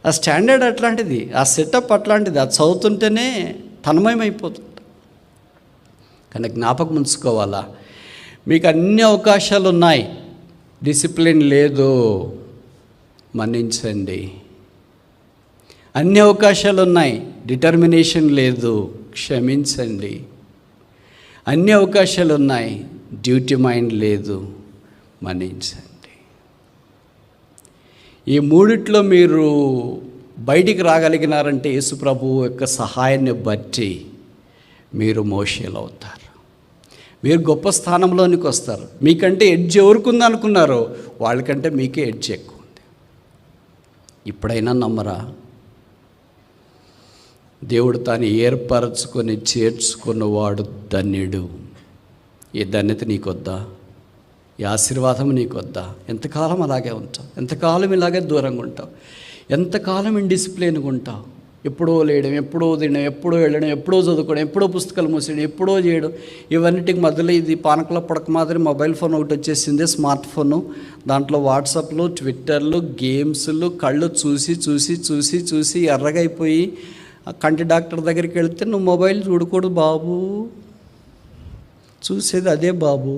S1: ఆ స్టాండర్డ్ అట్లాంటిది, ఆ సెటప్ అట్లాంటిది. అది చదువుతుంటేనే తన్మయం అయిపోతుంది. కానీ జ్ఞాపకం ఉంచుకోవాలా, మీకు అన్ని అవకాశాలు ఉన్నాయి, డిసిప్లిన్ లేదు, మన్నించండి. అన్ని అవకాశాలు ఉన్నాయి, డిటర్మినేషన్ లేదు, క్షమించండి. అన్ని అవకాశాలు ఉన్నాయి, డ్యూటీ మైండ్ లేదు, మన్నించండి. ఈ మూడిట్లో మీరు బయటికి రాగలిగినారంటే యేసు ప్రభువు యొక్క సహాయాన్ని బట్టి మీరు మోషేలు అవుతారు. మీరు గొప్ప స్థానంలోనికి వస్తారు. మీకంటే ఎడ్జ్ ఎవరికి ఉందనుకున్నారో వాళ్ళకంటే మీకే ఎడ్జ్ ఎక్కువ ఉంది. ఇప్పుడైనా నమ్మరా? దేవుడు తాను ఏర్పరచుకొని చేర్చుకున్నవాడు ధన్యుడు. ఈ ధన్యత నీకొద్దా? ఈ ఆశీర్వాదం నీకొద్దా? ఎంతకాలం అలాగే ఉంటావు? ఎంతకాలం ఇలాగే దూరంగా ఉంటావు? ఎంతకాలం ఇండిసిప్లిన్గా ఉంటావు? ఎప్పుడో లేయడం, ఎప్పుడో తినడం, ఎప్పుడో వెళ్ళడం, ఎప్పుడో చదువుకోవడం, ఎప్పుడో పుస్తకాలు మూసేయడం, ఎప్పుడో చేయడం. ఇవన్నిటికి మధ్యలో ఇది పానకల పడక మాదిరి మొబైల్ ఫోన్ ఒకటి వచ్చేసింది, స్మార్ట్ ఫోను. దాంట్లో వాట్సాప్లు, ట్విట్టర్లు, గేమ్స్లు, కళ్ళు చూసి చూసి చూసి చూసి ఎర్రగైపోయి ఆ కంటి డాక్టర్ దగ్గరికి వెళ్తే నువ్వు మొబైల్ చూడకూడదు బాబు, చూసేది అదే బాబు.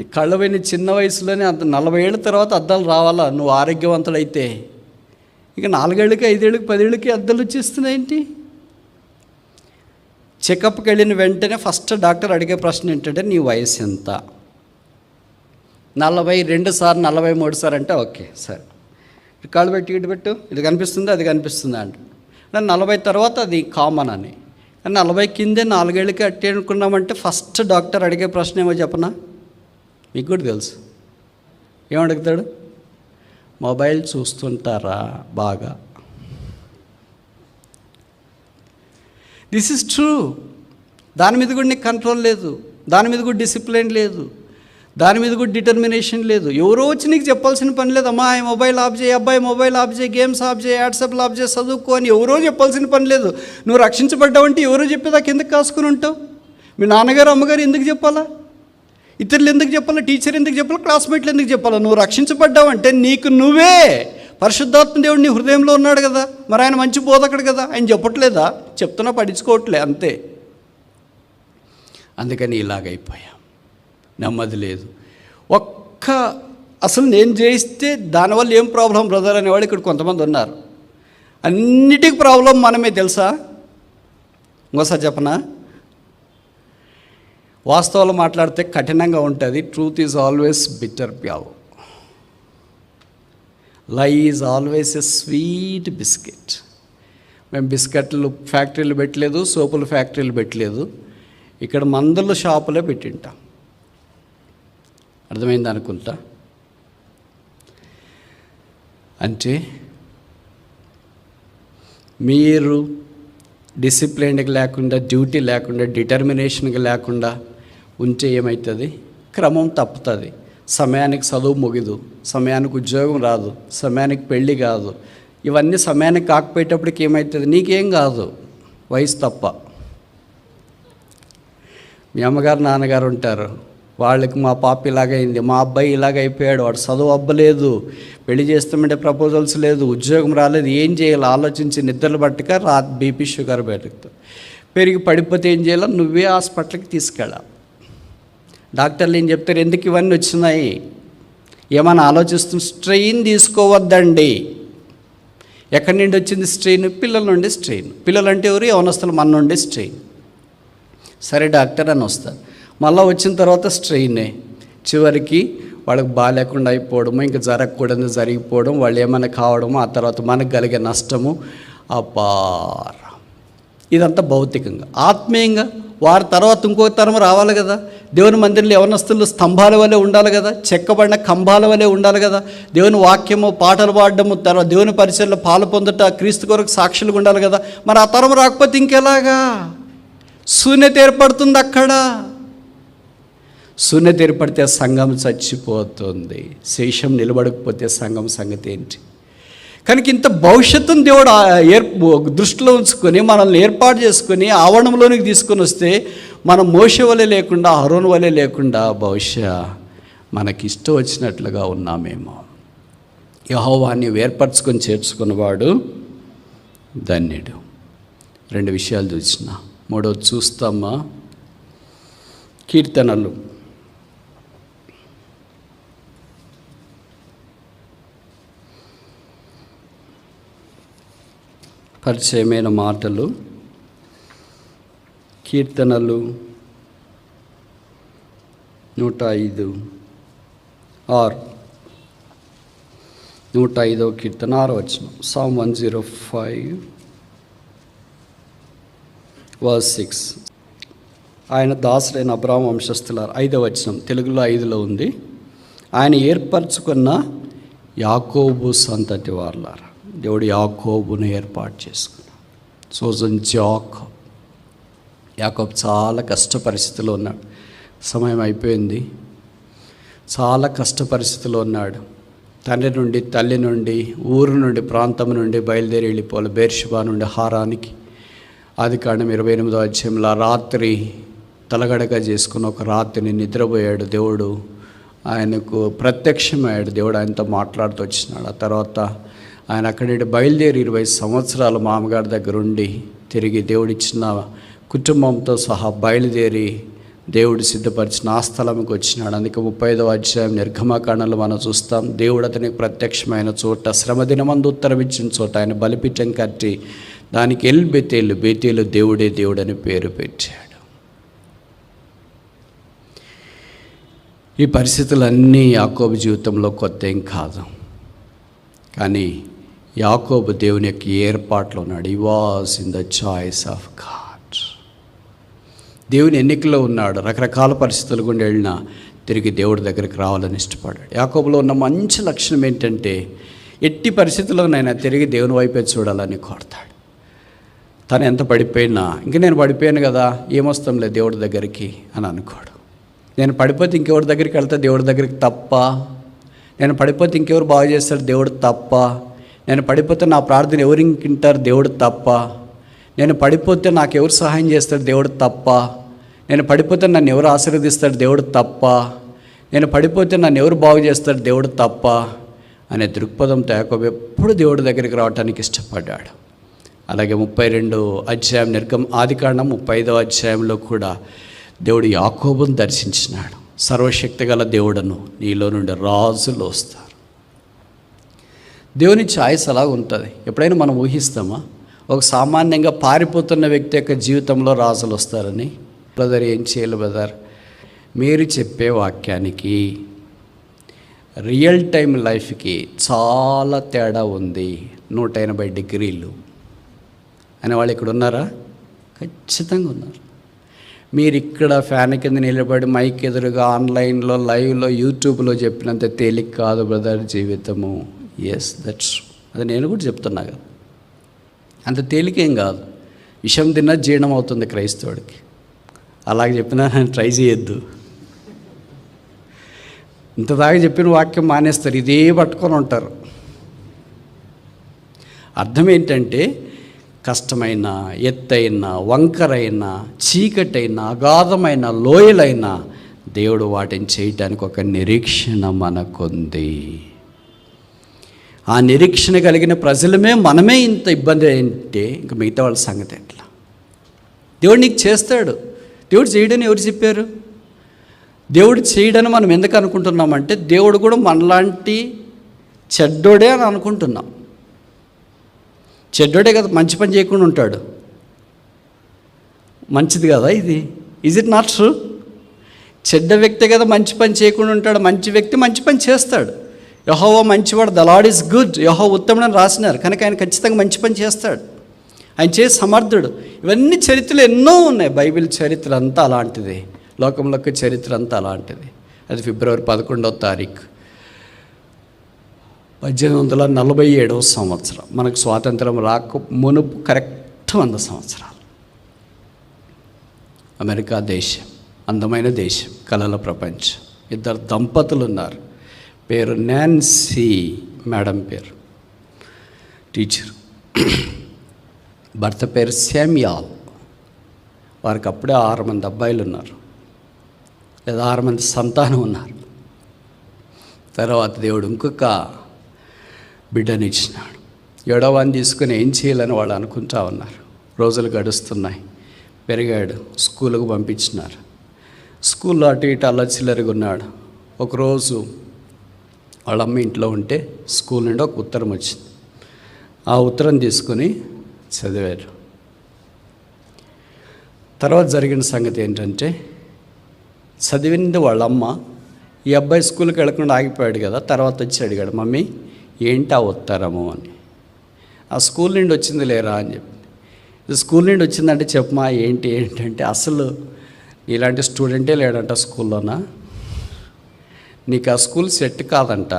S1: ఈ కళ్ళవైన చిన్న వయసులోనే అంత 40 ఏళ్ళ తర్వాత అద్దాలు రావాలా నువ్వు ఆరోగ్యవంతుడైతే? ఇక 4 ఏళ్ళకి 5 ఏళ్ళకి 10 ఏళ్ళకి అద్దాలు వచ్చేస్తున్నాయేంటి? చెకప్కి వెళ్ళిన వెంటనే ఫస్ట్ డాక్టర్ అడిగే ప్రశ్న ఏంటంటే నీ వయసు ఎంత? 42 సార్ 43 సార్ అంటే ఓకే సరే, కాళ్ళు పెట్టి ఇటు పెట్టు, ఇది కనిపిస్తుందా అది కనిపిస్తుందా అంటే 40 తర్వాత అది కామన్ అని. కానీ 40 కిందే 4 ఏళ్ళకి అట్టి అనుకున్నామంటే ఫస్ట్ డాక్టర్ అడిగే ప్రశ్న ఏమో చెప్పనా? మీకు కూడా తెలుసు. ఏమడుగుతాడు? మొబైల్ చూస్తుంటారా బాగా? This is true. దాని మీద కూడా నీకు కంట్రోల్ లేదు, దాని మీద కూడా డిసిప్లిన్ లేదు, దాని మీద కూడా డిటర్మినేషన్ లేదు. ఎవరో వచ్చి నీకు చెప్పాల్సిన పని లేదు. అమ్మా మొబైల్ ఆఫ్ చేయి, అబ్బాయి మొబైల్ ఆఫ్ చేయి, గేమ్స్ ఆఫ్ చేయి, వాట్సాప్లు ఆఫ్ చేయి, చదువుకో అని ఎవరో చెప్పాల్సిన పని లేదు. నువ్వు రక్షించబడ్డావంటే ఎవరో చెప్పేదాకా ఎందుకు కాసుకుని ఉంటావు? మీ నాన్నగారు అమ్మగారు ఎందుకు చెప్పాలా? ఇతరులు ఎందుకు చెప్పాలా? టీచర్ ఎందుకు చెప్పాలా? క్లాస్మేట్లు ఎందుకు చెప్పాలా? నువ్వు రక్షించబడ్డావంటే నీకు నువ్వే. పరిశుద్ధాత్మ దేవుడు నీ హృదయంలో ఉన్నాడు కదా, మరి ఆయన మంచి బోధకుడు కదా, ఆయన చెప్పట్లేదా? చెప్తున్నా పడించుకోవట్లే అంతే. అందుకని ఇలాగైపోయాం, నెమ్మది లేదు. అసలు నేను చేయిస్తే దానివల్ల ఏం ప్రాబ్లం బ్రదర్ అనేవాళ్ళు ఇక్కడ కొంతమంది ఉన్నారు. అన్నిటికీ ప్రాబ్లం మనమే తెలుసా? ఇంకోసారి చెప్పనా? వాస్తవాలు మాట్లాడితే కఠినంగా ఉంటుంది. ట్రూత్ ఈజ్ ఆల్వేస్ బిటర్ ప్యావ్, లై is always a sweet biscuit. మేము బిస్కెట్లు ఫ్యాక్టరీలు పెట్టలేదు, సోపుల ఫ్యాక్టరీలు పెట్టలేదు, ఇక్కడ మందుల షాపులే పెట్టింటాం. అర్థమైంది అనుకుంటా. అంటే మీరు డిసిప్లిన్కి లేకుండా, డ్యూటీ లేకుండా, డిటర్మినేషన్కి లేకుండా ఉంటే ఏమవుతుంది? క్రమం తప్పుతుంది. సమయానికి చదువు ముగిదు, సమయానికి ఉద్యోగం రాదు, సమయానికి పెళ్ళి కాదు. ఇవన్నీ సమయానికి కాకపోయేటప్పటికి ఏమవుతుంది? నీకేం కాదు, వయసు తప్ప. మీ అమ్మగారు నాన్నగారు ఉంటారు, వాళ్ళకి మా పాప ఇలాగైంది, మా అబ్బాయి ఇలాగైపోయాడు, వాడు చదువు అవ్వలేదు, పెళ్లి చేస్తామంటే ప్రపోజల్స్ లేదు, ఉద్యోగం రాలేదు, ఏం చేయాలి ఆలోచించి నిద్రలు పట్టక బీపీ షుగర్ పెరిగి పడిపోతే ఏం చేయాలో? నువ్వే హాస్పిటల్కి తీసుకెళ్ళాలి. డాక్టర్లు ఏం చెప్తారు? ఎందుకు ఇవన్నీ వచ్చినాయి? ఏమైనా ఆలోచిస్తున్న స్ట్రెయిన్ తీసుకోవద్దండి. ఎక్కడి నుండి వచ్చింది స్ట్రెయిన్? పిల్లల నుండి స్ట్రెయిన్. పిల్లలు అంటే ఎవరు? యవనస్తులు, మన నుండి స్ట్రెయిన్. సరే డాక్టర్ అని వస్తారు, మళ్ళీ వచ్చిన తర్వాత స్ట్రెయినే. చివరికి వాళ్ళకి బాగాలేకుండా అయిపోవడము, ఇంకా జరగకూడదు జరిగిపోవడం, వాళ్ళు ఏమైనా కావడము, ఆ తర్వాత మనకు కలిగే నష్టము అపార. ఇదంతా భౌతికంగా. ఆత్మీయంగా వారి తర్వాత ఇంకో తరం రావాలి కదా. దేవుని మందిరంలో యవనస్తులు స్తంభాల వలె ఉండాలి కదా, చెక్కబడిన కంబాల వలె ఉండాలి కదా. దేవుని వాక్యము, పాటలు పాడడము, తర్వాత దేవుని పరిచయంలో పాలు పొందుట, క్రీస్తు కొరకు సాక్షులుగా ఉండాలి కదా. మరి ఆ తరం రాకపోతే ఇంకెలాగా? శూన్యత ఏర్పడుతుంది అక్కడ. శూన్యత ఏర్పడితే సంఘం చచ్చిపోతుంది. శేషం నిలబడకపోతే సంఘం సంగతి ఏంటి? కనుక ఇంత భవిష్యత్తును దేవుడు దృష్టిలో ఉంచుకొని మనల్ని ఏర్పాటు చేసుకొని ఆవరణంలోనికి తీసుకొని వస్తే మనం మోషే వలె లేకుండా, అహరోను వలె లేకుండా బహుశా మనకిష్టం వచ్చినట్లుగా ఉన్నామేమో. యెహోవాని ఏర్పరచుకొని చేర్చుకున్నవాడు ధన్యుడు. 2 విషయాలు చూసిన. మూడవది చూస్తామా? కీర్తనలు. పరిచయమైన మాటలు. కీర్తనలు 105 105వ కీర్తన 6వ వచనం. Psalm 105 verse 6. ఆయన దాసుడైన అబ్రాహాము వంశస్థులారా, 5వ వచనం, తెలుగులో 5లో ఉంది. ఆయన ఏర్పరచుకున్న యాకోబు సంతతి వారలారా. దేవుడు యాకోబును ఏర్పాటు చేసుకున్నాడు. సోజన్ జాకోబ్. యాకోబు చాలా కష్ట పరిస్థితిలో ఉన్నాడు. సమయం అయిపోయింది. చాలా కష్ట పరిస్థితిలో ఉన్నాడు. తండ్రి నుండి, తల్లి నుండి, ఊరు నుండి, ప్రాంతం నుండి బయలుదేరి వెళ్ళిపోవాలి బేర్షెబా నుండి హారానికి. ఆదికాండం 28వ అధ్యాయంలో రాత్రి తలగడగా చేసుకుని ఒక రాత్రిని నిద్రపోయాడు. దేవుడు ఆయనకు ప్రత్యక్షమయ్యాడు. దేవుడు ఆయనతో మాట్లాడుతూ వచ్చినాడు. ఆ తర్వాత ఆయన అక్కడి నుండి బయలుదేరి 20 సంవత్సరాలు మామగారి దగ్గర ఉండి తిరిగి దేవుడిచ్చిన కుటుంబంతో సహా బయలుదేరి దేవుడు సిద్ధపరిచిన ఆ స్థలంకి వచ్చినాడు. అందుకే 35వ అధ్యాయం నిర్గమకాండంలో మనం చూస్తాం, దేవుడు అతనికి ప్రత్యక్షమైన చోట శ్రమదినమందు ఉత్తరం ఇచ్చిన చోట ఆయన బలిపీఠం కట్టి దానికి బేతేలు దేవుడే దేవుడని పేరు పెట్టాడు. ఈ పరిస్థితులన్నీ యాకోబు జీవితంలో కొత్త ఏం కాదు. కానీ యాకోబు దేవుని యొక్క ఏర్పాట్లో ఉన్నాడు. హి was in the choice of God. దేవుని ఎన్నికలో ఉన్నాడు. రకరకాల పరిస్థితులు గుండా వెళ్ళినా తిరిగి దేవుడి దగ్గరికి రావాలని ఇష్టపడ్డాడు. యాకోబులో ఉన్న మంచి లక్షణం ఏంటంటే ఎట్టి పరిస్థితుల్లోనైనా తిరిగి దేవుని వైపే చూడాలని కోరతాడు. తను ఎంత పడిపోయినా ఇంక నేను పడిపోయాను కదా ఏమొస్తాంలే దేవుడి దగ్గరికి అని అనుకోడు. నేను పడిపోతే ఇంకెవరి దగ్గరికి వెళ్తా దేవుడి దగ్గరికి తప్ప, నేను పడిపోతే ఇంకెవరు బాగు చేస్తాడు దేవుడు తప్ప, నేను పడిపోతే నా ప్రార్థన ఎవరు ఇంకింటారు దేవుడు తప్ప, నేను పడిపోతే నాకు ఎవరు సహాయం చేస్తాడు దేవుడు తప్ప, నేను పడిపోతే నన్ను ఎవరు ఆశీర్వదిస్తాడు దేవుడు తప్ప, నేను పడిపోతే నన్ను ఎవరు బాగు చేస్తాడు దేవుడు తప్ప అనే దృక్పథంతో యాకోబు ఎప్పుడు దేవుడి దగ్గరికి రావడానికి ఇష్టపడ్డాడు. అలాగే 32వ అధ్యాయం ఆదికాండం 35వ అధ్యాయంలో కూడా దేవుడు యాకోబును దర్శించినాడు. సర్వశక్తి గల దేవుడను, నీలో నుండి రాజులు వస్తారు. దేవుని ఛాయిస్ అలా ఉంటుంది. ఎప్పుడైనా మనం ఊహిస్తామా ఒక సామాన్యంగా పారిపోతున్న వ్యక్తి యొక్క జీవితంలో రాజులు వస్తారని? బ్రదర్ ఏం చేయాలి బ్రదర్, మీరు చెప్పే వాక్యానికి రియల్ టైం లైఫ్కి చాలా తేడా ఉంది. 180 డిగ్రీలు అనేవాళ్ళు ఇక్కడ ఉన్నారా? ఖచ్చితంగా ఉన్నారు. మీరు ఇక్కడ ఫ్యాన్ కింద నిలబడి మైక్ ఎదురుగా ఆన్లైన్లో లైవ్లో యూట్యూబ్లో చెప్పినంత తేలిక కాదు బ్రదర్ జీవితము. ఎస్ దట్స్, అది నేను కూడా చెప్తున్నా కదా, అంత తేలికేం కాదు. విషం తిన్నా జీర్ణం అవుతుంది క్రైస్తవుడికి. అలాగే చెప్పినా ట్రై చేయొద్దు. ఇంత దాకా చెప్పిన వాక్యం మానేస్తారు, ఇదే పట్టుకొని ఉంటారు. అర్థం ఏంటంటే కష్టమైన, ఎత్తైన, వంకరైన, చీకటైన, అగాధమైన లోయలైన దేవుడు వాటిని చేయటానికి ఒక నిరీక్షణ మనకుంది. ఆ నిరీక్షణ కలిగిన ప్రజలమే మనమే ఇంత ఇబ్బంది అంటే ఇంక మిగతా వాళ్ళ సంగతి ఎట్లా? దేవుడు నీకు చేస్తాడు. దేవుడు చేయడని ఎవరు చెప్పారు? దేవుడు చేయడని మనం ఎందుకు అనుకుంటున్నామంటే దేవుడు కూడా మనలాంటి చెడ్డోడే అని అనుకుంటున్నాం. చెడ్డోడే కదా మంచి పని చేయకుండా ఉంటాడు. మంచిది కదా ఇది? Is it not true? చెడ్డ వ్యక్తి కదా మంచి పని చేయకుండా ఉంటాడు. మంచి వ్యక్తి మంచి పని చేస్తాడు. యెహోవా మంచివాడు, ద లార్డ్ ఈజ్ గుడ్, యెహోవా ఉత్తముడని రాసినారు కనుక ఆయన ఖచ్చితంగా మంచి పని చేస్తాడు. ఆయన చేసి సమర్థుడు. ఇవన్నీ చరిత్రలు ఎన్నో ఉన్నాయి. బైబిల్ చరిత్ర అంతా అలాంటిది. లోకంలోకి చరిత్ర అంతా అలాంటిది. అది ఫిబ్రవరి 11వ తారీఖు 1847వ సంవత్సరం. మనకు స్వాతంత్రం రాక మునుపు కరెక్ట్ 100 సంవత్సరాలు. అమెరికా దేశం, అందమైన దేశం, కళల ప్రపంచం. 2 దంపతులు ఉన్నారు. పేరు నాన్సీ మేడం, పేరు టీచర్. భర్త పేరు శామ్యాల్. వారికి అప్పుడే 6 మంది అబ్బాయిలు ఉన్నారు, లేదా 6 మంది సంతానం ఉన్నారు. తర్వాత దేవుడు ఇంకొక బిడ్డని ఇచ్చినాడు. 7వ వాడిని తీసుకుని ఏం చేయాలని వాళ్ళు అనుకుంటా ఉన్నారు. రోజులు గడుస్తున్నాయి. పెరిగాడు, స్కూల్కి పంపించినారు. స్కూల్లో అటు ఇటు అల్లచిల్లరిగా ఉన్నాడు. ఒకరోజు వాళ్ళమ్మ ఇంట్లో ఉంటే స్కూల్ నుండి ఒక ఉత్తరం వచ్చింది. ఆ ఉత్తరం తీసుకుని చదివారు. తర్వాత జరిగిన సంగతి ఏంటంటే, చదివింది వాళ్ళమ్మ. ఈ అబ్బాయి స్కూల్కి వెళ్ళకుండా ఆగిపోయాడు కదా. తర్వాత వచ్చి అడిగాడు, మమ్మీ ఏంటి ఆ ఉత్తరము అని. ఆ స్కూల్ నుండి వచ్చింది లేరా అని చెప్పింది. స్కూల్ నుండి వచ్చిందంటే చెప్పమా ఏంటంటే, అసలు ఇలాంటి స్టూడెంటే లేడంట స్కూల్లోనా, నీకు ఆ స్కూల్ సెట్ కాదంట,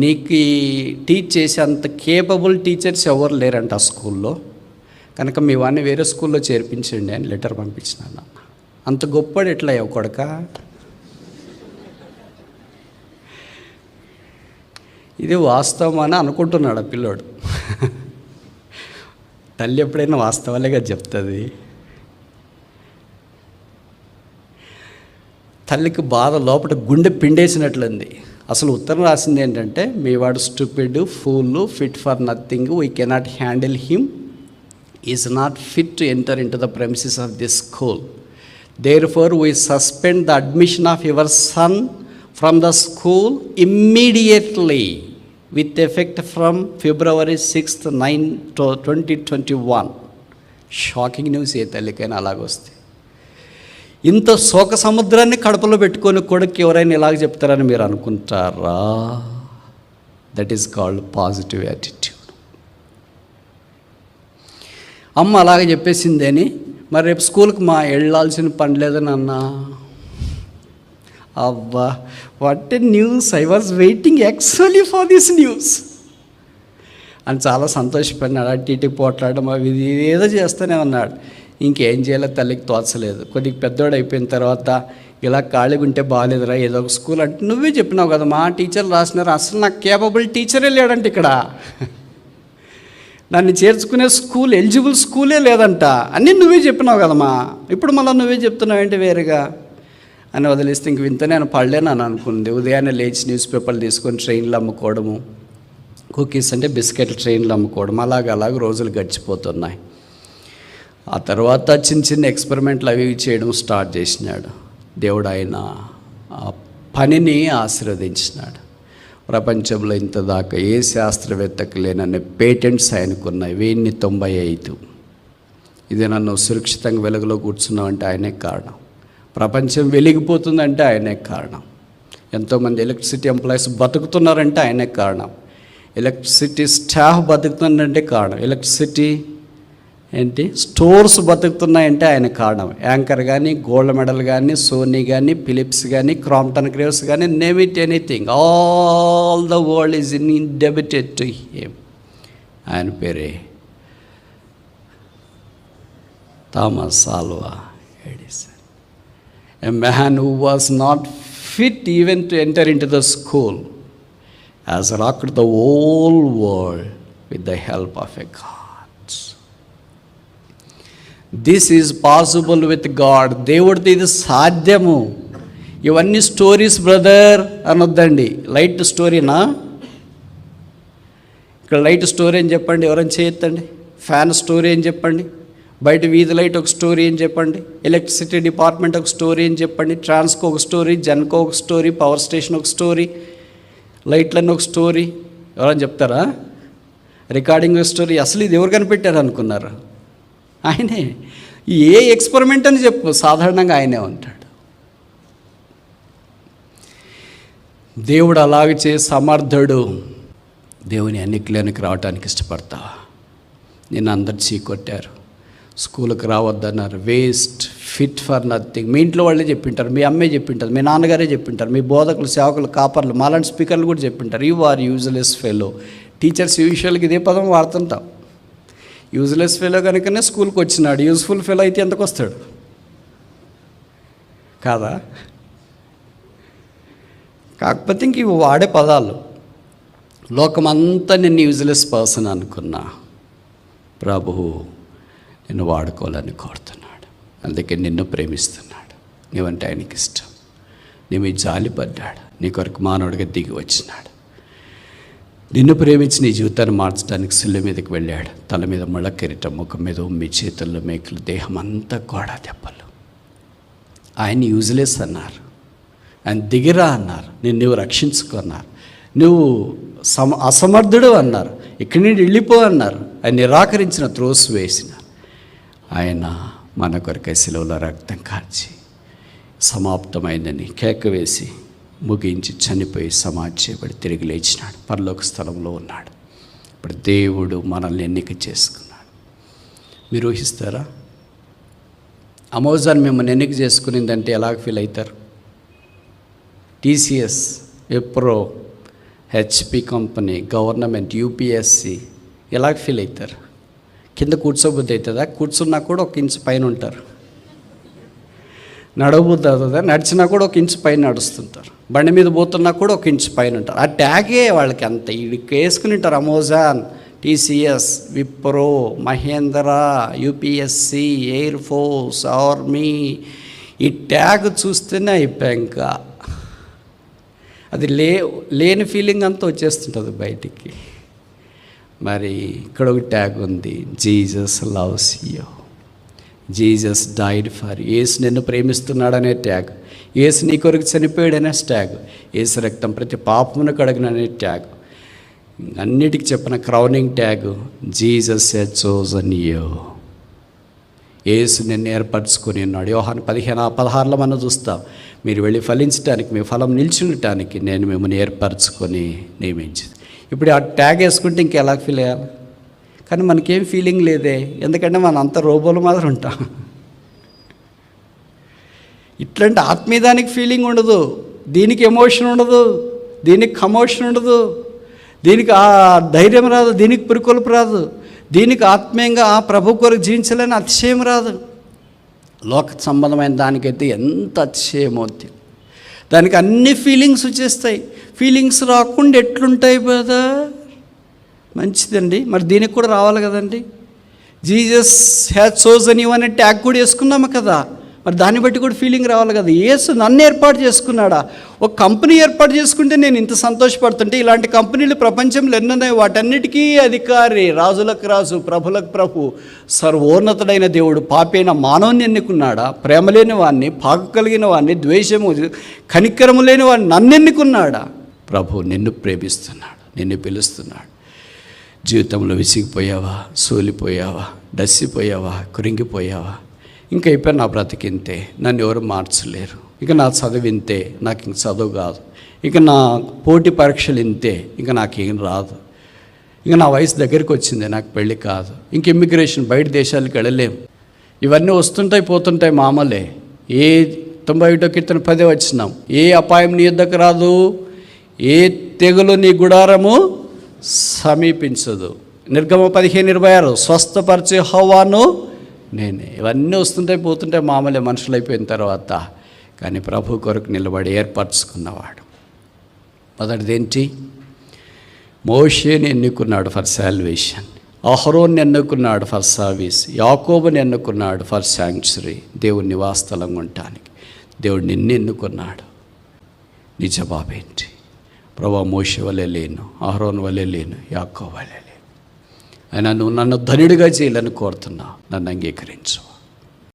S1: నీకు టీచ్ చేసే అంత కేపబుల్ టీచర్స్ ఎవరు లేరంట ఆ స్కూల్లో, కనుక మీ వాడిని వేరే స్కూల్లో చేర్పించండి అని లెటర్ పంపించినాను. అంత గొప్పడు ఎట్లా అయ్యావు కొడక? ఇది వాస్తవం అని అనుకుంటున్నాడు ఆ పిల్లోడు. తల్లి ఎప్పుడైనా వాస్తవాలేగా చెప్తుంది. తల్లికి బాధ లోపల గుండె పిండేసినట్లుంది. అసలు ఉత్తరం రాసింది ఏంటంటే, మీ వాడు stupid, fool, fit for nothing, we cannot handle him, is not fit to enter in to the premises of this school, therefore we suspend the admission of your son from the school immediately with effect from February 6th, 2021. Shocking news ఏ తల్లికైనా అలాగొస్తే. ఇంత శోక సముద్రాన్ని కడుపులో పెట్టుకొని కొడుకు ఎవరైనా ఇలాగ చెప్తారని మీరు అనుకుంటారా? That is called positive attitude. అమ్మ అలాగే చెప్పేసింది అని మరి రేపు స్కూల్కి వెళ్ళాల్సిన పని లేదని అన్నా. అబ్బా, what a news, I was waiting actually for this news అని చాలా సంతోషపడినాడు. అటు ఇటు పోట్లాడడం అవి ఏదో చేస్తూనే ఉన్నాడు. ఇంకేం చేయాలో తల్లికి తోచలేదు. కొద్దిగా పెద్దోడు అయిపోయిన తర్వాత, ఇలా ఖాళీగా ఉంటే బాగాలేదురా, ఏదో ఒక స్కూల్ అంటే నువ్వే చెప్పినావు కదా, మా టీచర్లు రాసినారు, అసలు నాకు కేపబుల్ టీచరే లేడంటే ఇక్కడ, నన్ను చేర్చుకునే స్కూల్, ఎలిజిబుల్ స్కూలే లేదంట అన్నీ నువ్వే చెప్పినావు కదమ్మా, ఇప్పుడు మళ్ళీ నువ్వే చెప్తున్నావు ఏంటి వేరుగా అని వదిలేస్తే ఇంక వింత నేను పడలేనని అనుకుంది. ఉదయాన్నే లేచి న్యూస్ పేపర్లు తీసుకొని ట్రైన్లు అమ్ముకోవడము, కుకీస్ అంటే బిస్కెట్లు ట్రైన్లు అమ్ముకోవడం, అలాగ రోజులు గడిచిపోతున్నాయి. ఆ తర్వాత చిన్న చిన్న ఎక్స్పెరిమెంట్లు అవి చేయడం స్టార్ట్ చేసినాడు. దేవుడు ఆయన ఆ పనిని ఆశీర్వదించినాడు. ప్రపంచంలో ఇంతదాకా ఏ శాస్త్రవేత్తకు లేనన్ని పేటెంట్స్ ఆయనకున్నాయి, 1095. ఇది నన్ను సురక్షితంగా వెలుగులో కూర్చున్నామంటే ఆయనే కారణం. ప్రపంచం వెలిగిపోతుందంటే ఆయనే కారణం. ఎంతోమంది ఎలక్ట్రిసిటీ ఎంప్లాయీస్ బతుకుతున్నారంటే ఆయనే కారణం. ఎలక్ట్రిసిటీ స్టాఫ్ బతుకుతుందంటే కారణం. ఎలక్ట్రిసిటీ స్టోర్స్ బతుకుతున్నాయంటే ఆయన కారణం. యాంకర్ కానీ, గోల్డ్ మెడల్ కానీ, సోనీ కానీ, ఫిలిప్స్ కానీ, క్రాంప్టన్ గ్రేవ్స్ కానీ, name it anything, all the world is indebted to him. ఆయన పేరే Thomas Alva Edison. A man who was not fit even to enter into the school has rocked the whole world with the help of a God. This is possible with God. దేవుడితో ఇది సాధ్యము. ఇవన్నీ stories brother అనొద్దండి. Light స్టోరీనా? ఇక్కడ light story అని చెప్పండి, ఎవరైనా చేయొద్దండి. Fan story అని చెప్పండి, బయట వీధి లైట్ ఒక స్టోరీ అని చెప్పండి, ఎలక్ట్రిసిటీ డిపార్ట్మెంట్ ఒక స్టోరీ అని చెప్పండి, ట్రాన్స్కో ఒక స్టోరీ, జెన్కో ఒక స్టోరీ, పవర్ స్టేషన్ ఒక స్టోరీ, లైట్లన్నీ ఒక స్టోరీ. ఎవరైనా చెప్తారా? Recording story. అసలు ఇది ఎవరు కనిపెట్టారు అనుకున్నారు? ఆయనే. ఏ ఎక్స్పెరిమెంట్ అని చెప్పు, సాధారణంగా ఆయనే ఉంటాడు. దేవుడు అలాగ చేసి సమర్థుడు. దేవుని ఎన్నికలోనికి రావడానికి ఇష్టపడతావా? నేను అందరు చీకొట్టారు, స్కూల్కి రావద్దన్నారు, వేస్ట్, ఫిట్ ఫర్ నథింగ్. మీ ఇంట్లో వాళ్ళే చెప్పింటారు, మీ అమ్మే చెప్పింటారు, మీ నాన్నగారే చెప్పింటారు, మీ బోధకులు, సేవకులు, కాపర్లు, మాలాంటి స్పీకర్లు కూడా చెప్పింటారు, you are useless fellow. Teachers యూజువల్గా ఇదే పదం వాడుతుంటాం. యూజ్లెస్ ఫెలో కనుకనే స్కూల్కి వచ్చినాడు. యూజ్ఫుల్ ఫెలో అయితే ఎంతకు వస్తాడు కాదా? కాకపోతే ఇంక ఇవి వాడే పదాలు. లోకమంతా నిన్ను యూజ్లెస్ పర్సన్ అనుకున్నా, ప్రభువు నిన్ను వాడుకోవాలని కోరుతున్నాడు. అందుకే నిన్ను ప్రేమిస్తున్నాడు. నీవంటే ఆయనకి ఇష్టం. నీ మీద జాలిపడ్డాడు. నీ కొరకు మానవుడిగా దిగి వచ్చినాడు. నిన్ను ప్రేమించి నీ జీవితాన్ని మార్చడానికి సిలువ మీదకి వెళ్ళాడు. తల మీద ముళ్ళ కిరీటం, ముఖం మీద ఉమ్మి, చేతుల్లో మేకులు, దేహం అంతా గోడ దెబ్బలు. ఆయన యూజ్లెస్ అన్నారు, ఆయన దిగిరా అన్నారు, నువ్వు రక్షించుకున్నారు, నువ్వు అసమర్థుడు అన్నారు, ఇక్కడి నుండి వెళ్ళిపో అన్నారు. ఆయన నిరాకరించిన, త్రోసి వేసిన ఆయన మన కొరకై సిలువలో రక్తం కార్చి సమాప్తమైందని కేక వేసి ముగించి చనిపోయి సమాధి చేయబడి తిరిగి లేచినాడు. పరలోక స్థలంలో ఉన్నాడు. ఇప్పుడు దేవుడు మనల్ని ఎన్నిక చేసుకున్నాడు. మీరు ఊహిస్తారా? అమెజాన్ మిమ్మల్ని ఎన్నిక చేసుకునిందంటే ఎలాగ ఫీల్ అవుతారు? TCS, Wipro, HP company, government, UPSC ఎలాగ ఫీల్ అవుతారు? కింద కూర్చోబుద్ధి అవుతుందా? కూర్చున్నా కూడా ఒక ఇంచు పైన ఉంటారు. నడవబుద్ధి అవుతుందా? నడిచినా కూడా ఒక ఇంచు పైన నడుస్తుంటారు. బండి మీద పోతున్నా కూడా ఒక ఇంచు పైన ఉంటారు. ఆ ట్యాగే వాళ్ళకి అంత ఇడికి వేసుకుని ఉంటారు. Amazon, TCS, Wipro, Mahindra, UPSC, air force, army, ఈ ట్యాగ్ చూస్తేనే అయిపోయాక అది లేని ఫీలింగ్ అంతా వచ్చేస్తుంటుంది బయటికి. మరి ఇక్కడ ఒక ట్యాగ్ ఉంది, Jesus loves you, Jesus died for, యేసు నిన్ను ప్రేమిస్తున్నాడనే ట్యాగ్, యేసు నీ కొరకు చనిపోయాడనే ట్యాగ్, యేసు రక్తం ప్రతి పాపమును కడగననే ట్యాగ్, అన్నిటికీ చెప్పిన crowning tag, Jesus has chosen you, యేసు నిన్ను ఏర్పరచుకొని ఉన్నాడు. యోహాను 15:16 మనం చూస్తాం, మీరు వెళ్ళి ఫలించడానికి, మీ ఫలం నిల్చుండటానికి నేను మిమ్మల్ని ఏర్పరచుకొని నియమించింది. ఇప్పుడు ఆ ట్యాగ్ వేసుకుంటే ఇంకెలా ఫీల్ అయ్యాలి? కానీ మనకేం ఫీలింగ్ లేదే, ఎందుకంటే మనం అంత రోబోలు మాత్రం ఉంటాం. ఇట్లాంటి ఆత్మీయదానికి ఫీలింగ్ ఉండదు, దీనికి ఎమోషన్ ఉండదు, దీనికి కమోషన్ ఉండదు, దీనికి ఆ ధైర్యం రాదు, దీనికి పురుకొలుపు రాదు, దీనికి ఆత్మీయంగా ఆ ప్రభు కొరకు జీవించాలని అతిశయం రాదు. లోక సంబంధమైన దానికైతే ఎంత అతిశయమవుతుంది, దానికి అన్ని ఫీలింగ్స్ వచ్చేస్తాయి. ఫీలింగ్స్ రాకుండా ఎట్లుంటాయి బ్రదర్? మంచిదండి, మరి దీనికి కూడా రావాలి కదండి. జీసస్ హ్యాజ్ చోజన్ యూ అనే ట్యాగ్ కూడా వేసుకున్నాము కదా, మరి దాన్ని బట్టి కూడా ఫీలింగ్ రావాలి కదా. యేసు నన్ను ఏర్పాటు చేసుకున్నాడా? ఒక కంపెనీ ఏర్పాటు చేసుకుంటే నేను ఇంత సంతోషపడుతుంటే, ఇలాంటి కంపెనీలు ప్రపంచంలో ఎన్నున్నాయి, వాటన్నిటికీ అధికారి, రాజులకు రాజు, ప్రభులకు ప్రభు, సర్వోన్నతుడైన దేవుడు పాపైన మానవుని ఎన్నుకున్నాడా? ప్రేమ లేని వాడిని, పాకు కలిగిన వాడిని, ద్వేషము కనికరము లేని వాడిని నన్ను ఎన్నుకున్నాడా? ప్రభు నిన్ను ప్రేమిస్తున్నాడు, నిన్ను పిలుస్తున్నాడు. జీవితంలో విసిగిపోయావా, సోలిపోయావా, డస్సిపోయావా, కురింగిపోయావా? ఇంకా అయిపోయి నా బ్రతికింతే, నన్ను ఎవరు మార్చలేరు, ఇక నా చదువు ఇంతే, నాకు ఇంక చదువు కాదు, ఇక నా పోటీ పరీక్షలు ఇంతే, ఇక నాకేం రాదు, ఇక నా వయసు దగ్గరికి వచ్చింది, నాకు పెళ్ళి కాదు, ఇంక ఇమ్మిగ్రేషన్ బయట దేశాలకు వెళ్ళలేం, ఇవన్నీ వస్తుంటాయి పోతుంటాయి మామూలే. 91 కీర్తన 10 వచ్చినాం, ఏ అపాయం నీ యుద్ధకు రాదు, ఏ తెగులు నీ గుడారము సమీపించదు. నిర్గమ 15:26, స్వస్థపరిచే యెహోవాను నేనే. ఇవన్నీ వస్తుంటాయి పోతుంటాయి మామూలే మనుషులు అయిపోయిన తర్వాత. కానీ ప్రభు కొరకు నిలబడి ఏర్పరచుకున్నవాడు. మొదటిదేంటి? మోషేని ఎన్నుకున్నాడు ఫర్ సాల్వేషన్, అహరోన్ని ఎన్నుకున్నాడు ఫర్ సర్వీస్, యాకోబుని ఎన్నుకున్నాడు ఫర్ శాంక్చురీ, దేవుని నివాసస్థలంగా ఉండటానికి. దేవుడు నిన్ను ఎన్నుకున్నాడు. నీ జవాబేంటి? ప్రభా, మోషే వలె లేను, అహరోన్ వలె లేను, యాకోబు వలె లేను, అయినా నువ్వు నన్ను ధనుడిగా చేయాలని కోరుతున్నావు, నన్ను అంగీకరించు.